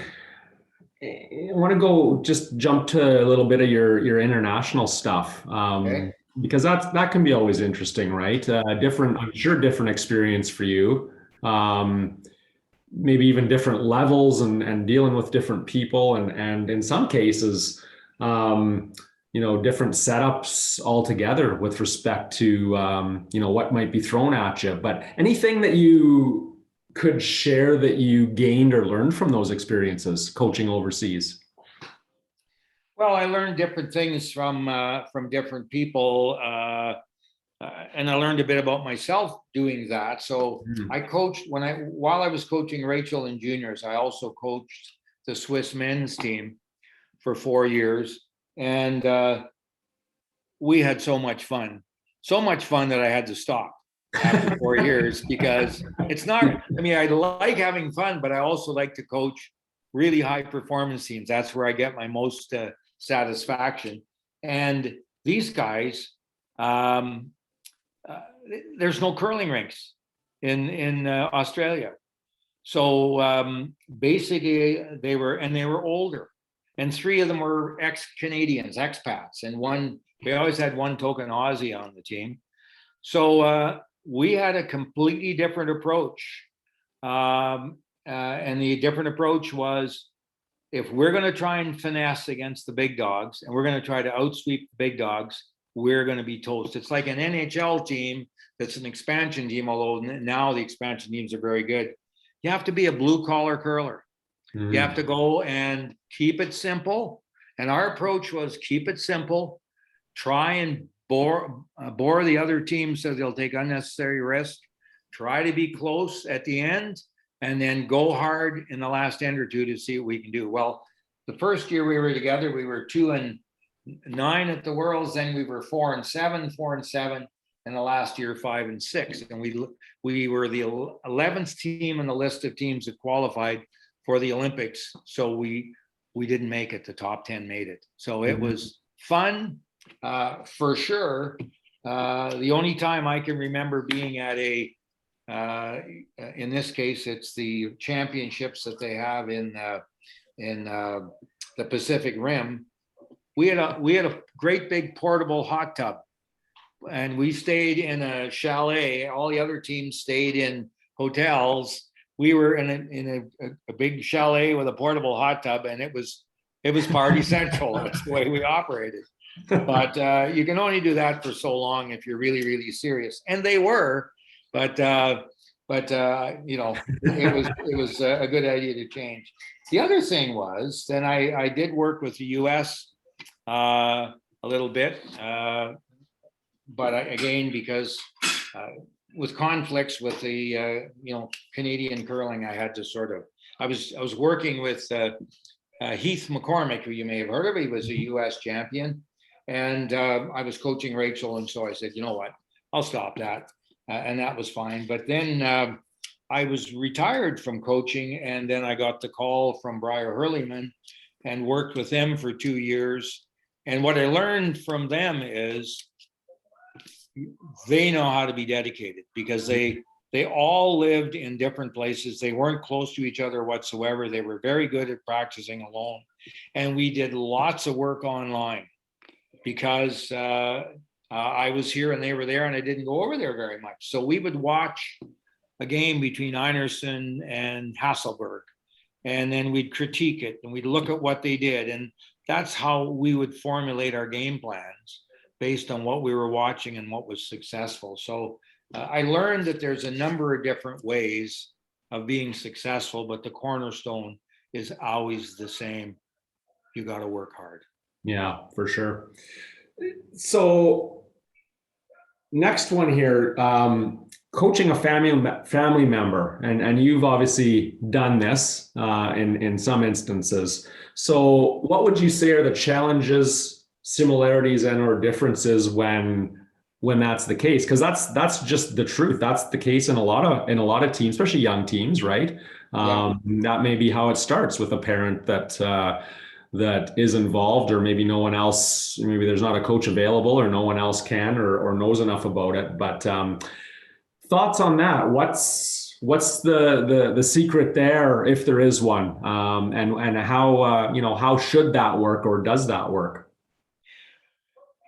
I want to just jump to a little bit of your international stuff. Okay. Because that can be always interesting, right? I'm sure different experience for you. Maybe even different levels and dealing with different people and in some cases, different setups altogether with respect to, what might be thrown at you. But anything that you could share that you gained or learned from those experiences coaching overseas? Well, I learned different things from different people. And I learned a bit about myself doing that. So I coached while I was coaching Rachel in juniors, I also coached the Swiss men's team for 4 years. And we had so much fun that I had to stop after 4 years, because it's not, I like having fun, but I also like to coach really high performance teams. That's where I get my most satisfaction. And these guys, there's no curling rinks in Australia. So basically they were older, and 3 of them were ex-Canadians, expats, and we always had one token Aussie on the team. So we had a completely different approach. And the different approach was, if we're going to try and finesse against the big dogs, and we're going to try to outsweep the big dogs, we're going to be toast. It's like an NHL team that's an expansion team, although now the expansion teams are very good. You have to be a blue-collar curler. You have to go and keep it simple. And our approach was keep it simple, try and bore the other team so they'll take unnecessary risk, try to be close at the end, and then go hard in the last end or two to see what we can do. Well, the first year we were together, we were 2-9 at the Worlds. Then we were 4-7, and the last year 5-6. And we were the 11th team in the list of teams that qualified for the Olympics. So we didn't make it. The top 10 made it. So it was fun for sure. The only time I can remember being at in this case, it's the championships that they have in the Pacific Rim. We had a great big portable hot tub, and we stayed in a chalet. All the other teams stayed in hotels. We were in a big chalet with a portable hot tub, and it was party central. That's the way we operated. But you can only do that for so long if you're really, really serious. And they were, but it was a good idea to change. The other thing was, then I did work with the U.S. A little bit, but again, because with conflicts with the Canadian curling, I had to sort of. I was working with Heath McCormick, who you may have heard of. He was a U.S. champion, and I was coaching Rachel, and so I said, you know what, I'll stop that, and that was fine. But then I was retired from coaching, and then I got the call from Briar Hurleyman, and worked with them for 2 years. And what I learned from them is they know how to be dedicated, because they all lived in different places. They weren't close to each other whatsoever. They were very good at practicing alone. And we did lots of work online, because I was here and they were there, and I didn't go over there very much. So we would watch a game between Einerson and Hasselberg, and then we'd critique it and we'd look at what they did. And that's how we would formulate our game plans, based on what we were watching and what was successful. So I learned that there's a number of different ways of being successful, but the cornerstone is always the same. You got to work hard. Yeah, for sure. So next one here, coaching a family member, and you've obviously done this in some instances. So what would you say are the challenges, similarities, and or differences when that's the case? Because that's just the truth. That's the case in a lot of teams, especially young teams, right? That may be how it starts, with a parent that is involved, or maybe no one else, maybe there's not a coach available, or no one else can or knows enough about it. But thoughts on that? What's the secret there, if there is one, and how should that work, or does that work?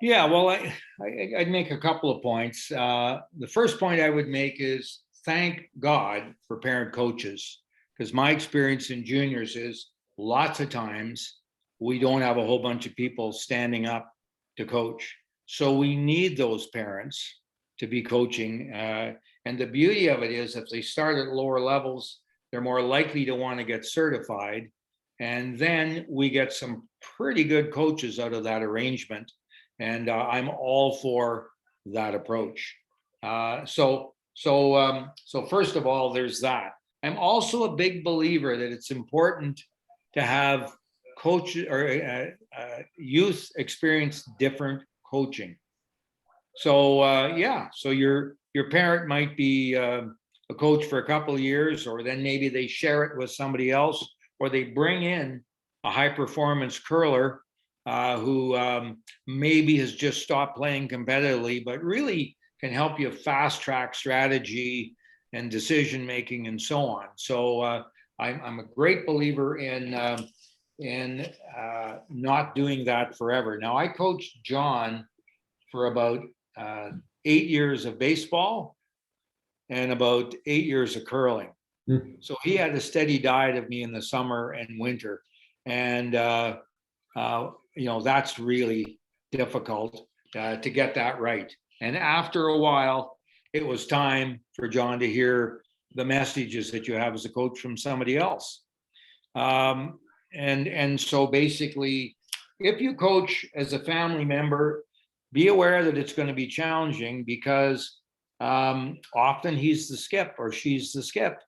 Yeah, well, I'd make a couple of points. The first point I would make is thank God for parent coaches, because my experience in juniors is lots of times we don't have a whole bunch of people standing up to coach. So we need those parents to be coaching. And the beauty of it is, if they start at lower levels, they're more likely to want to get certified. And then we get some pretty good coaches out of that arrangement. And I'm all for that approach. So first of all, there's that. I'm also a big believer that it's important to have coaches or youth experience different coaching. So so your parent might be a coach for a couple of years, or then maybe they share it with somebody else, or they bring in a high performance curler who maybe has just stopped playing competitively, but really can help you fast track strategy and decision making and so on. So I'm a great believer in not doing that forever. Now, I coached John for about 8 years of baseball and about 8 years of curling. Mm-hmm. So he had a steady diet of me in the summer and winter, and that's really difficult to get that right. And after a while, it was time for John to hear the messages that you have as a coach from somebody else. And so basically, if you coach as a family member, be aware that it's going to be challenging, because often he's the skip or she's the skip.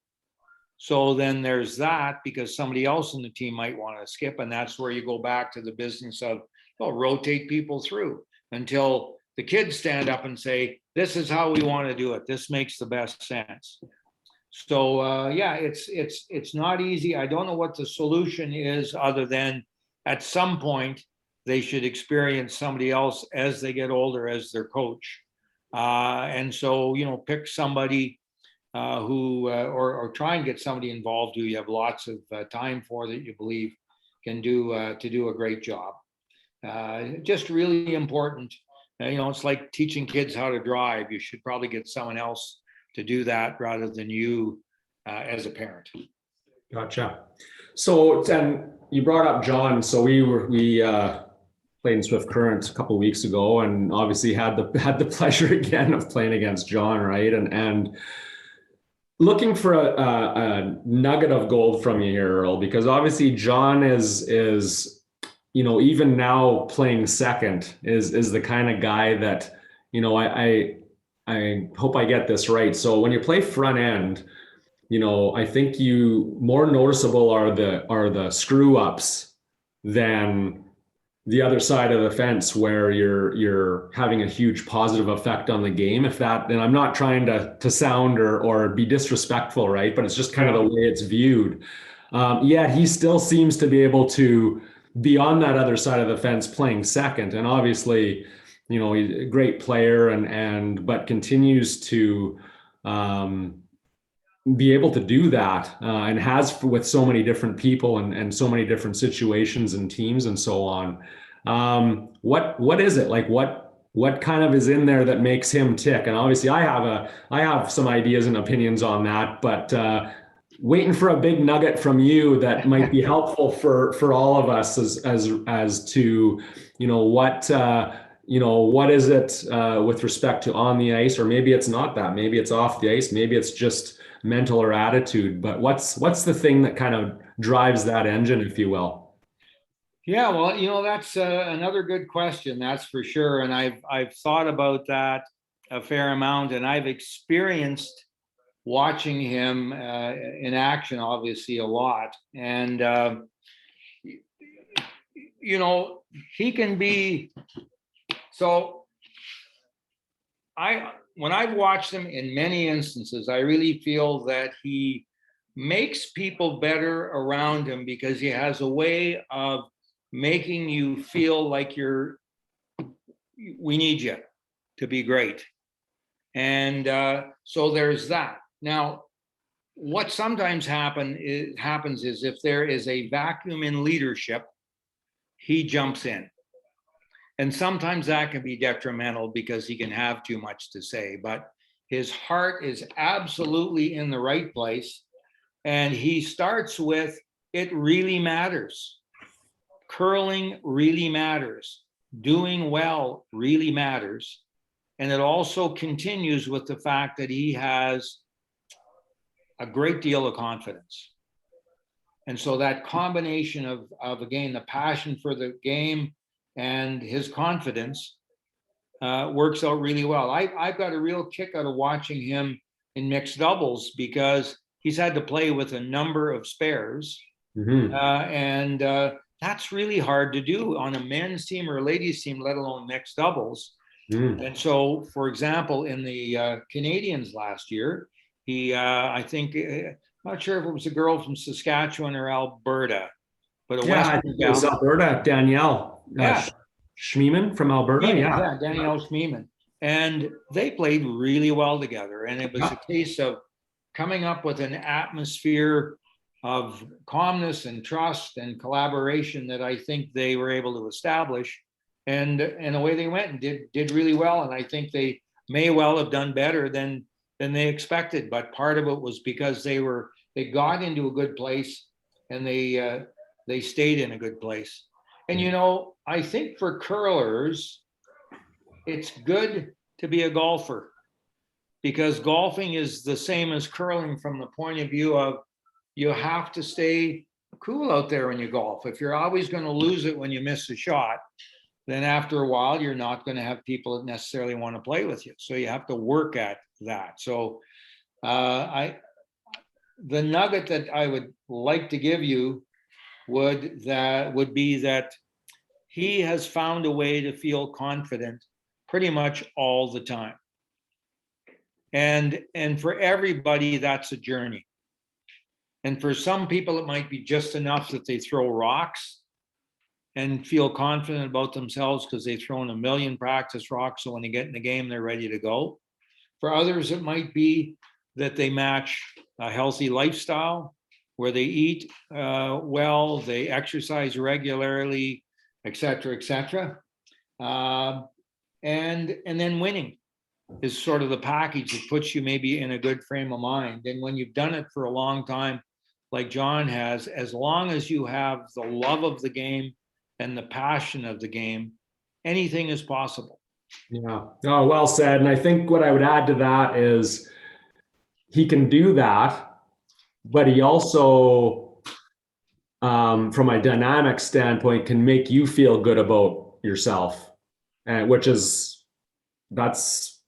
So then there's that, because somebody else in the team might want to skip. And that's where you go back to the business of, rotate people through until the kids stand up and say, this is how we want to do it. This makes the best sense. So it's not easy. I don't know what the solution is, other than at some point they should experience somebody else as they get older as their coach. And so, pick somebody who or try and get somebody involved who you have lots of time for, that you believe can do a great job. Just really important. It's like teaching kids how to drive. You should probably get someone else to do that rather than you as a parent. Gotcha. So, and you brought up John. So we played in Swift Current a couple of weeks ago, and obviously had the pleasure again of playing against John, right? And looking for a nugget of gold from you here, Earle, because obviously John is even now playing second is the kind of guy that I I hope I get this right. So when you play front end, I think you more noticeable are the screw ups than the other side of the fence where you're having a huge positive effect on the game. If that, and I'm not trying to sound or be disrespectful, right? But it's just kind of the way it's viewed. Yet he still seems to be able to be on that other side of the fence playing second, and obviously, he's a great player and but continues to um, be able to do that and has with so many different people and so many different situations and teams and so on. What is it like? What kind of is in there that makes him tick? And obviously, I have some ideas and opinions on that, but waiting for a big nugget from you that might be helpful for all of us as to what is it with respect to on the ice, or maybe it's not that, maybe it's off the ice, maybe it's just mental or attitude, but what's the thing that kind of drives that engine, if you will? Yeah, well, that's another good question, that's for sure. And I've thought about that a fair amount, and I've experienced watching him in action, obviously a lot. And he can be so. When I've watched him in many instances, I really feel that he makes people better around him because he has a way of making you feel like we need you to be great. And so there's that. Now, what sometimes happens is if there is a vacuum in leadership, he jumps in. And sometimes that can be detrimental because he can have too much to say, but his heart is absolutely in the right place. And he starts with, it really matters. Curling really matters. Doing well really matters. And it also continues with the fact that he has a great deal of confidence. And so that combination of again, the passion for the game and his confidence works out really well. I've got a real kick out of watching him in mixed doubles because he's had to play with a number of spares. Mm-hmm. And that's really hard to do on a men's team or a ladies team, let alone mixed doubles. Mm. And so, for example, in the Canadians last year, he, I think, I'm not sure if it was a girl from Saskatchewan or Alberta, but a Western gal. It was Alberta, Danielle. Yeah. Schmiemann from Alberta. Schmiemann, yeah, Danielle Schmiemann. And they played really well together. And it was a case of coming up with an atmosphere of calmness and trust and collaboration that I think they were able to establish. And away they went and did really well. And I think they may well have done better than they expected. But part of it was because they got into a good place and they stayed in a good place. And I think for curlers, it's good to be a golfer because golfing is the same as curling from the point of view of you have to stay cool out there when you golf. If you're always going to lose it when you miss a shot, then after a while, you're not going to have people that necessarily want to play with you. So you have to work at that. So the nugget that I would like to give you would be that he has found a way to feel confident pretty much all the time. And for everybody, that's a journey. And for some people, it might be just enough that they throw rocks and feel confident about themselves because they've thrown a million practice rocks. So when they get in the game, they're ready to go. For others, it might be that they match a healthy lifestyle where they eat well, they exercise regularly, et cetera, and then winning is sort of the package that puts you maybe in a good frame of mind. And when you've done it for a long time, like John has, as long as you have the love of the game and the passion of the game, anything is possible. Yeah. Oh, well said. And I think what I would add to that is he can do that, but he also, from a dynamic standpoint, can make you feel good about yourself, which is that's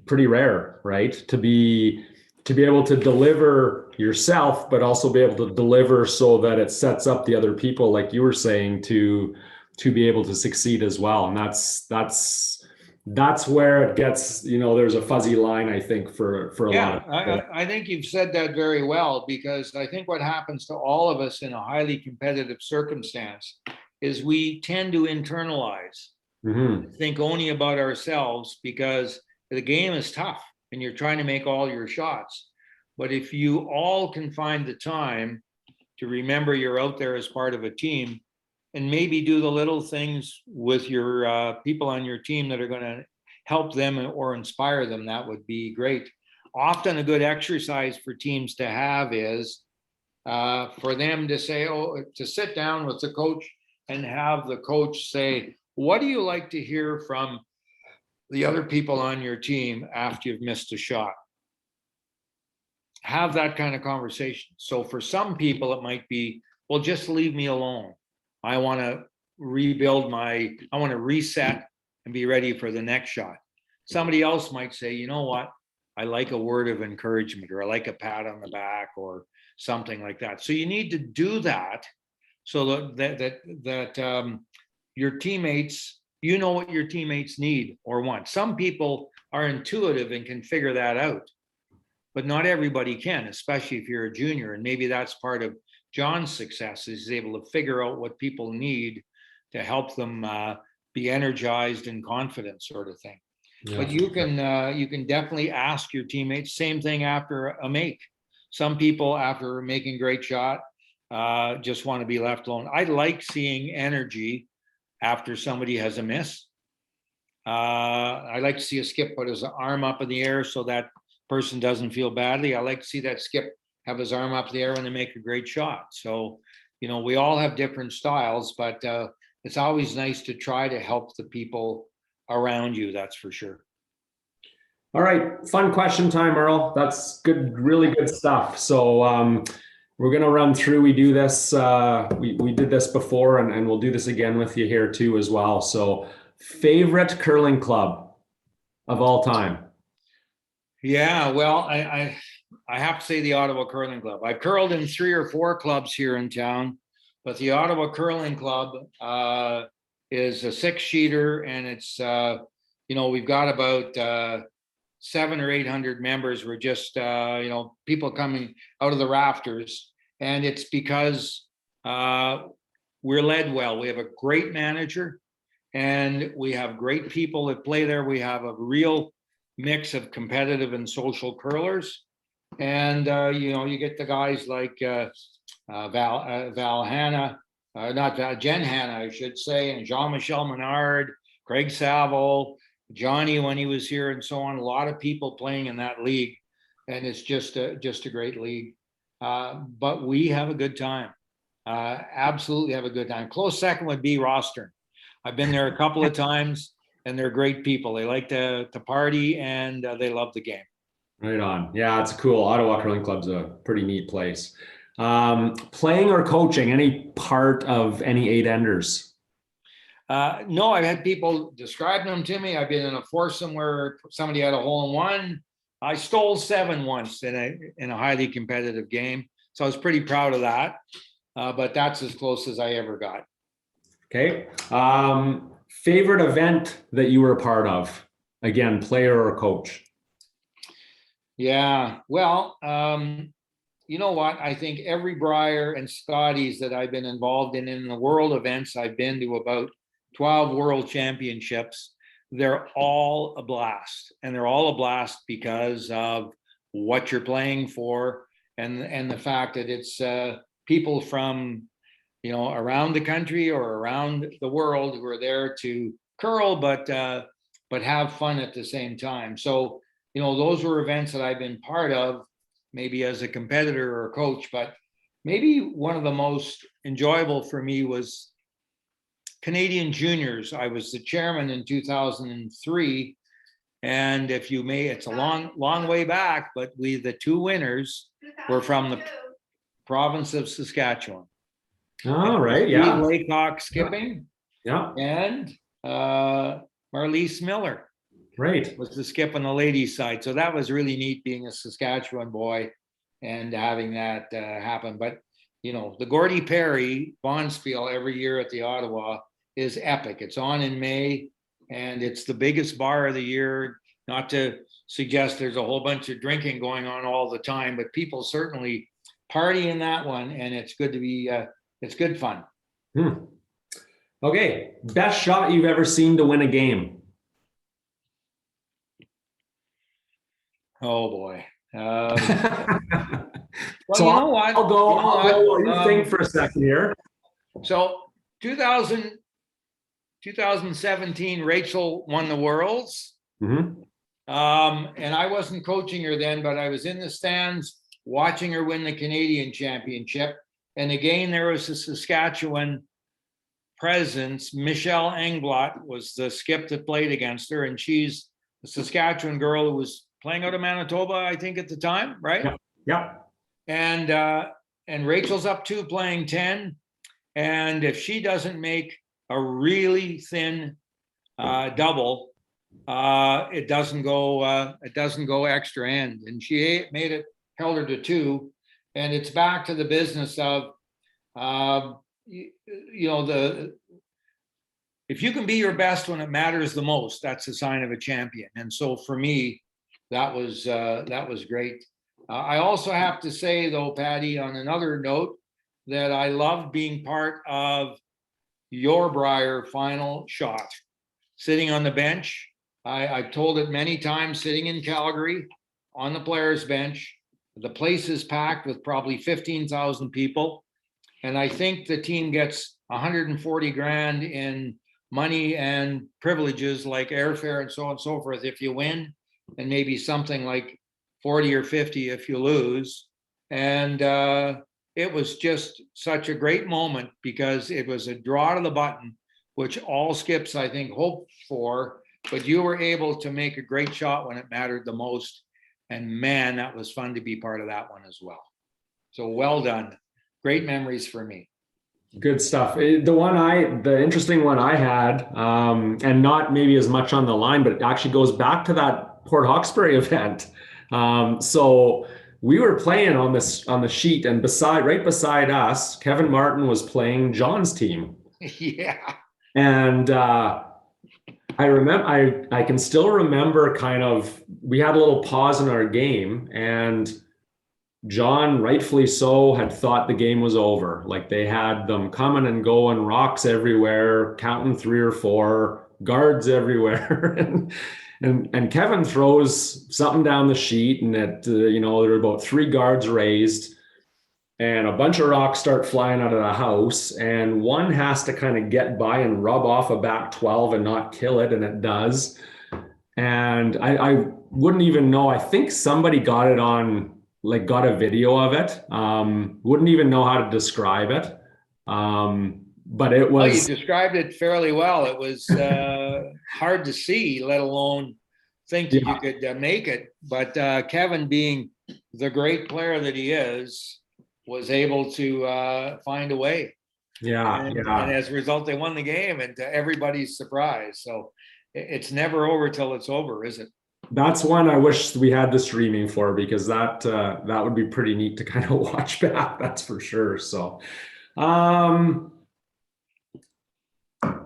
pretty rare, right? To be able to deliver yourself, but also be able to deliver so that it sets up the other people, like you were saying, to be able to succeed as well. And that's where it gets, there's a fuzzy line, I think, for a lot Yeah, of people. I think you've said that very well, because I think what happens to all of us in a highly competitive circumstance is we tend to internalize, Hmm. think only about ourselves, because the game is tough and you're trying to make all your shots. But if you all can find the time to remember you're out there as part of a team, and maybe do the little things with your people on your team that are going to help them or inspire them, that would be great. Often a good exercise for teams to have is for them to say, oh, to sit down with the coach and have the coach say, what do you like to hear from the other people on your team after you've missed a shot? Have that kind of conversation. So for some people, it might be, well, just leave me alone. I want to I want to reset and be ready for the next shot. Somebody else might say, you know what? I like a word of encouragement, or I like a pat on the back, or something like that. So you need to do that so that your teammates, you know what your teammates need or want. Some people are intuitive and can figure that out, but not everybody can, especially if you're a junior. And maybe that's part of John's success, is he's able to figure out what people need to help them be energized and confident, sort of thing. Yeah. But you can definitely ask your teammates. Same thing after a make. Some people, after making a great shot, just want to be left alone. I like seeing energy after somebody has a miss. I like to see a skip put his arm up in the air so that person doesn't feel badly. I like to see that skip have his arm up in the air when they make a great shot. So, we all have different styles, but it's always nice to try to help the people around you. That's for sure. All right, fun question time, Earl. That's good, really good stuff. So we're gonna run through. We do this. We did this before, and we'll do this again with you here too as well. So, favorite curling club of all time? Yeah, well, I have to say the Ottawa Curling Club. I've curled in 3 or 4 clubs here in town, but the Ottawa Curling Club is a 6-sheeter, and it's we've got about 700 or 800 members. We're just people coming out of the rafters, and it's because we're led well. We have a great manager, and we have great people that play there. We have a real mix of competitive and social curlers, and you get the guys like Val Hanna, not Jen Hanna, I should say, and Jean-Michel Menard, Craig Saville, Johnny when he was here, and so on. A lot of people playing in that league, and it's just a great league. But we have a good time. Absolutely have a good time. Close second would be Rostern. I've been there a couple of times, and they're great people. They like to party, and they love the game. Right on. Yeah, it's cool. Ottawa Curling Club's a pretty neat place. Playing or coaching, any part of any eight enders? No, I've had people describe them to me. I've been in a foursome where somebody had a hole in one. I stole 7 once in a highly competitive game, so I was pretty proud of that. But that's as close as I ever got. Okay. Favorite event that you were a part of? Again, player or coach? Yeah, well, you know what? I think every Brier and Scotties that I've been involved in the world events, I've been to about 12 world championships. They're all a blast, and they're all a blast because of what you're playing for, and the fact that it's people from around the country or around the world who are there to curl, but have fun at the same time. So those were events that I've been part of, maybe as a competitor or a coach. But maybe one of the most enjoyable for me was Canadian Juniors. I was the chairman in 2003, and if you may, it's a long way back, but the 2 winners were from the province of Saskatchewan. All right, yeah. Laycock skipping, Yeah. and Marlise Miller. Right. was the skip on the ladies' side. So that was really neat being a Saskatchewan boy and having that happen. But, you know, the Gordy Perry Bonspiel every year at the Ottawa is epic. It's on in May, and it's the biggest bar of the year. Not to suggest there's a whole bunch of drinking going on all the time, but people certainly party in that one, and it's good to be, it's good fun. Okay, best shot you've ever seen to win a game. Oh boy. Well, So you know what? I'll go. You know I'll go what? while you think for a second here. So 2017, Rachel won the Worlds. Mm-hmm. And I wasn't coaching her then, but I was in the stands watching her win the Canadian Championship. And again, there was a Saskatchewan presence. Michelle Engblot was the skip that played against her, and she's a Saskatchewan girl who was playing out of Manitoba, I think, at the time, right? Yeah. And Rachel's up 2 playing 10. And if she doesn't make a really thin double, it doesn't go extra end. And she made it, held her to 2. And it's back to the business of, if you can be your best when it matters the most, that's a sign of a champion. And so for me, that was great. I also have to say, though, Patty, on another note, that I loved being part of your Brier final shot. Sitting on the bench, I've told it many times, sitting in Calgary on the players' bench. The place is packed with probably 15,000 people. And I think the team gets 140 grand in money and privileges like airfare and so on and so forth if you win, and maybe something like 40 or 50 if you lose. And it was just such a great moment because it was a draw to the button, which all skips, I think, hoped for, but you were able to make a great shot when it mattered the most. And man, that was fun to be part of that one as well. So well done. Great memories for me. Good stuff. The interesting one I had, and not maybe as much on the line, but it actually goes back to that Port Hawkesbury event. So we were playing on the sheet, and right beside us, Kevin Martin was playing John's team. Yeah. And I can still remember kind of, we had a little pause in our game, and John, rightfully so, had thought the game was over. Like they had them coming and going, rocks everywhere, counting 3 or 4, guards everywhere. and Kevin throws something down the sheet, and there were about 3 guards raised, and a bunch of rocks start flying out of the house, and one has to kind of get by and rub off a back 12 and not kill it, and it does. And I wouldn't even know. I think somebody got a video of it. Wouldn't even know how to describe it. But it was. Well, you described it fairly well. It was hard to see, let alone think that you could make it. But Kevin, being the great player that he is, was able to find a way. And as a result, they won the game, and to everybody's surprise. So it's never over till it's over, is it? That's one I wish we had the streaming for, because that would be pretty neat to kind of watch back. That's for sure. So,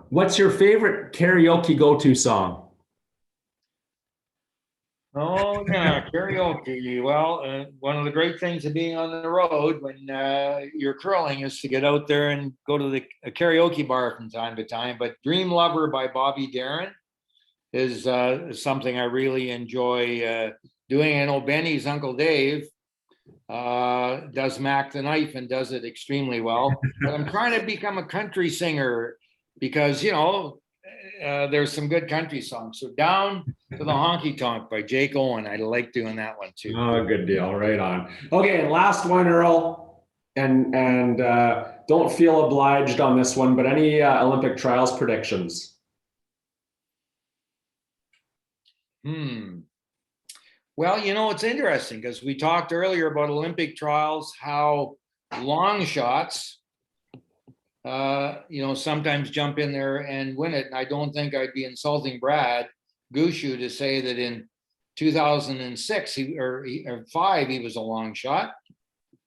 what's your favorite karaoke go-to song? Oh yeah, karaoke. Well, one of the great things of being on the road when you're curling is to get out there and go to a karaoke bar from time to time. But "Dream Lover" by Bobby Darin is something I really enjoy doing. I know Benny's Uncle Dave does "Mac the Knife" and does it extremely well. But I'm trying to become a country singer because, there's some good country songs. So "Down to the Honky Tonk" by Jake Owen. I like doing that one too. Oh, good deal. Right on. Okay, last one, Earle. And don't feel obliged on this one, but any Olympic trials predictions? Well, it's interesting because we talked earlier about Olympic trials, how long shots, sometimes jump in there and win it. And I don't think I'd be insulting Brad Gushu to say that in 2006 or 5, he was a long shot.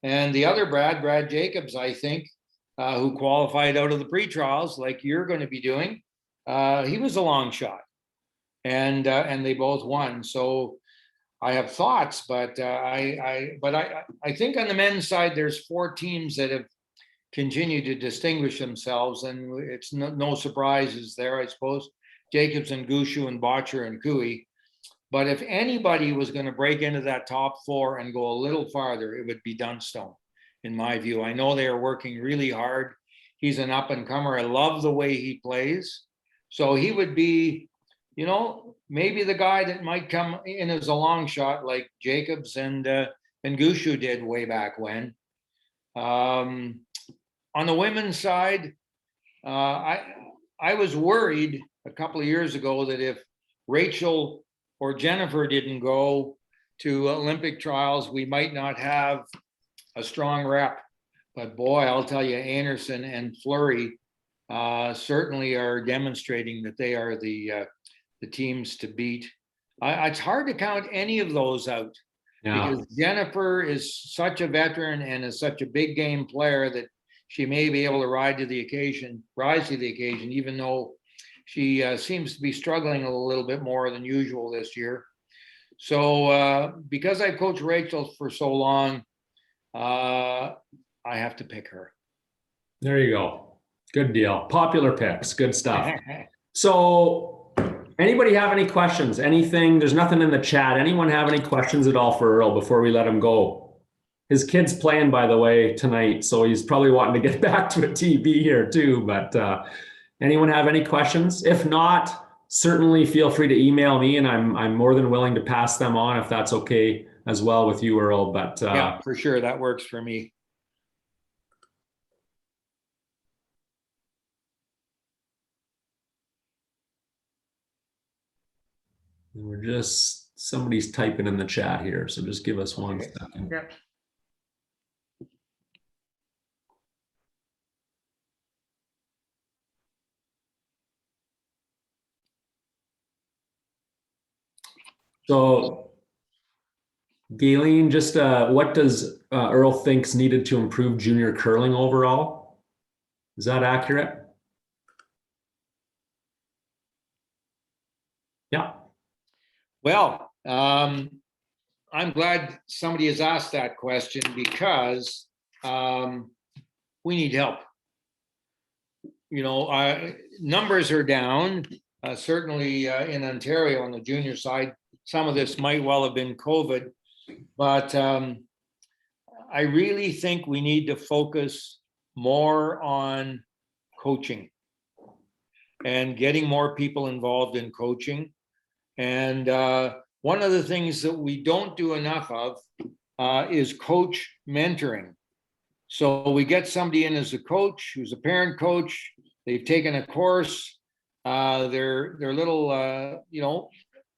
And the other Brad Jacobs, I think, who qualified out of the pre-trials like you're going to be doing, he was a long shot. And they both won. So I have thoughts, but I think on the men's side, there's 4 teams that have continued to distinguish themselves, and it's no surprises there, I suppose. Jacobs and Gushu and Botcher and Cooey. But if anybody was going to break into that top 4 and go a little farther, it would be Dunstone, in my view. I know they are working really hard. He's an up and comer. I love the way he plays. So he would be, maybe the guy that might come in as a long shot like Jacobs and Gushu did way back when. On the women's side, I was worried a couple of years ago that if Rachel or Jennifer didn't go to Olympic trials, we might not have a strong rep. But boy, I'll tell you, Anderson and Fleury certainly are demonstrating that they are the teams to beat. It's hard to count any of those out because Jennifer is such a veteran and is such a big game player that she may be able to rise to the occasion, even though she seems to be struggling a little bit more than usual this year. So because I've coached Rachel for so long, I have to pick her. There you go. Good deal. Popular picks. Good stuff. So anybody have any questions? Anything? There's nothing in the chat. Anyone have any questions at all for Earle before we let him go? His kid's playing, by the way, tonight, so he's probably wanting to get back to a TV here too. But anyone have any questions? If not, certainly feel free to email me, and I'm more than willing to pass them on if that's okay as well with you, Earle. But yeah, for sure, that works for me. We're just, somebody's typing in the chat here, so just give us one second. Yep. So, Galen, just what does Earle thinks needed to improve junior curling overall? Is that accurate? Yeah. Well, I'm glad somebody has asked that question because we need help. Numbers are down, certainly in Ontario on the junior side. Some of this might well have been COVID, but I really think we need to focus more on coaching and getting more people involved in coaching. And one of the things that we don't do enough of is coach mentoring. So we get somebody in as a coach who's a parent coach. They've taken a course. They're a little,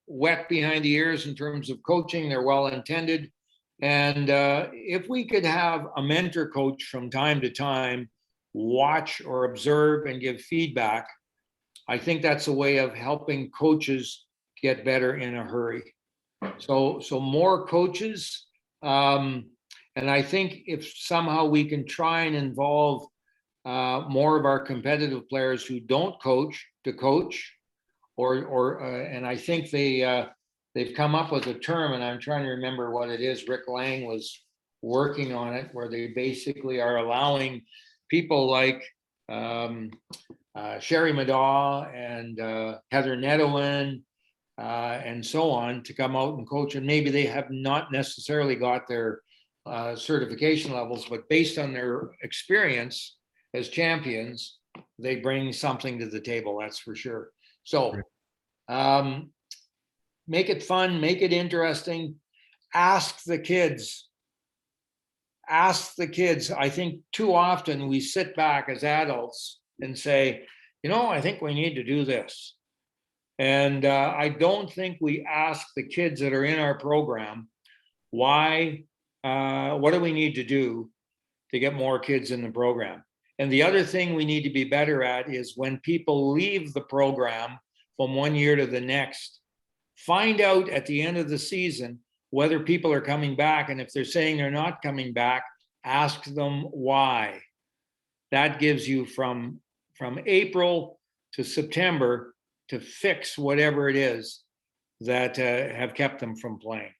wet behind the ears in terms of coaching. They're well intended. And if we could have a mentor coach from time to time, watch or observe and give feedback, I think that's a way of helping coaches get better in a hurry. So more coaches. And I think if somehow we can try and involve more of our competitive players who don't coach to coach, and I think they've come up with a term, and I'm trying to remember what it is. Rick Lang was working on it, where they basically are allowing people like Sherry Madaw and Heather Nedowin and so on to come out and coach. And maybe they have not necessarily got their certification levels, but based on their experience as champions, they bring something to the table, that's for sure. So make it fun, make it interesting. Ask the kids. I think too often we sit back as adults and say, I think we need to do this. And I don't think we ask the kids that are in our program, why, what do we need to do to get more kids in the program? And the other thing we need to be better at is when people leave the program from one year to the next, find out at the end of the season whether people are coming back. And if they're saying they're not coming back, ask them why. That gives you from April to September to fix whatever it is that have kept them from playing.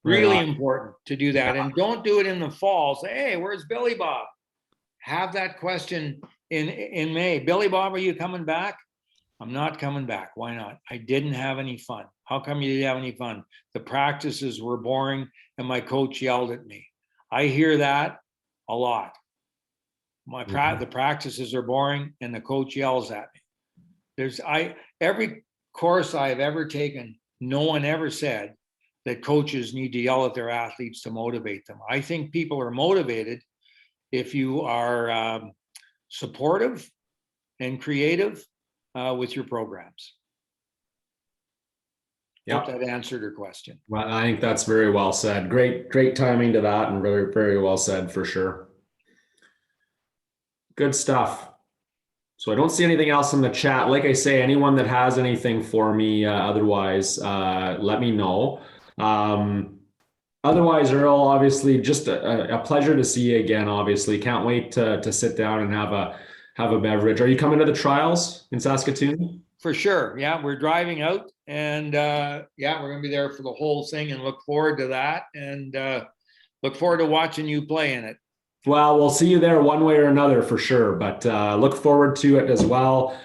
Really important to do that. And don't do it in the fall. Say, hey, where's Billy Bob? Have that question in May. Billy Bob, are you coming back? I'm not coming back. Why not? I didn't have any fun. How come you didn't have any fun? The practices were boring and my coach yelled at me. I hear that a lot. The practices are boring and the coach yells at me. Every course I've ever taken, no one ever said that coaches need to yell at their athletes to motivate them. I think people are motivated if you are supportive and creative with your programs. Hope that answered your question. Well, I think that's very well said. Great timing to that, and very, very well said for sure. Good stuff. So I don't see anything else in the chat. Like I say, anyone that has anything for me, otherwise, let me know. Otherwise, Earle, obviously, just a pleasure to see you again. Obviously, can't wait to sit down and have a beverage. Are you coming to the trials in Saskatoon? For sure. Yeah, we're driving out, and we're going to be there for the whole thing, and look forward to that, and look forward to watching you play in it. Well, we'll see you there one way or another for sure, but look forward to it as well.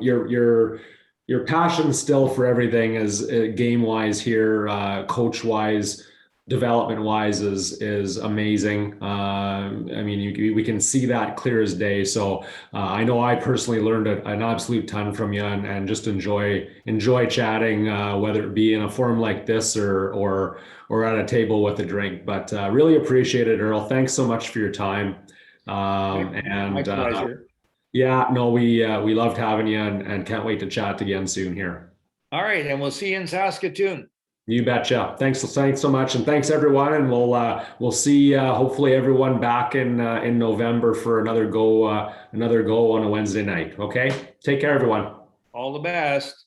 Your passion still for everything is game wise here, coach wise, development wise is amazing. I mean, we can see that clear as day. So I know I personally learned an absolute ton from you, and just enjoy chatting, whether it be in a forum like this or at a table with a drink. But really appreciate it, Earle. Thanks so much for your time. My pleasure. Yeah, no, we loved having you, and can't wait to chat again soon here. All right, and we'll see you in Saskatoon. You betcha. Thanks so much, and thanks everyone. And we'll see hopefully everyone back in November for another go on a Wednesday night. Okay, take care, everyone. All the best.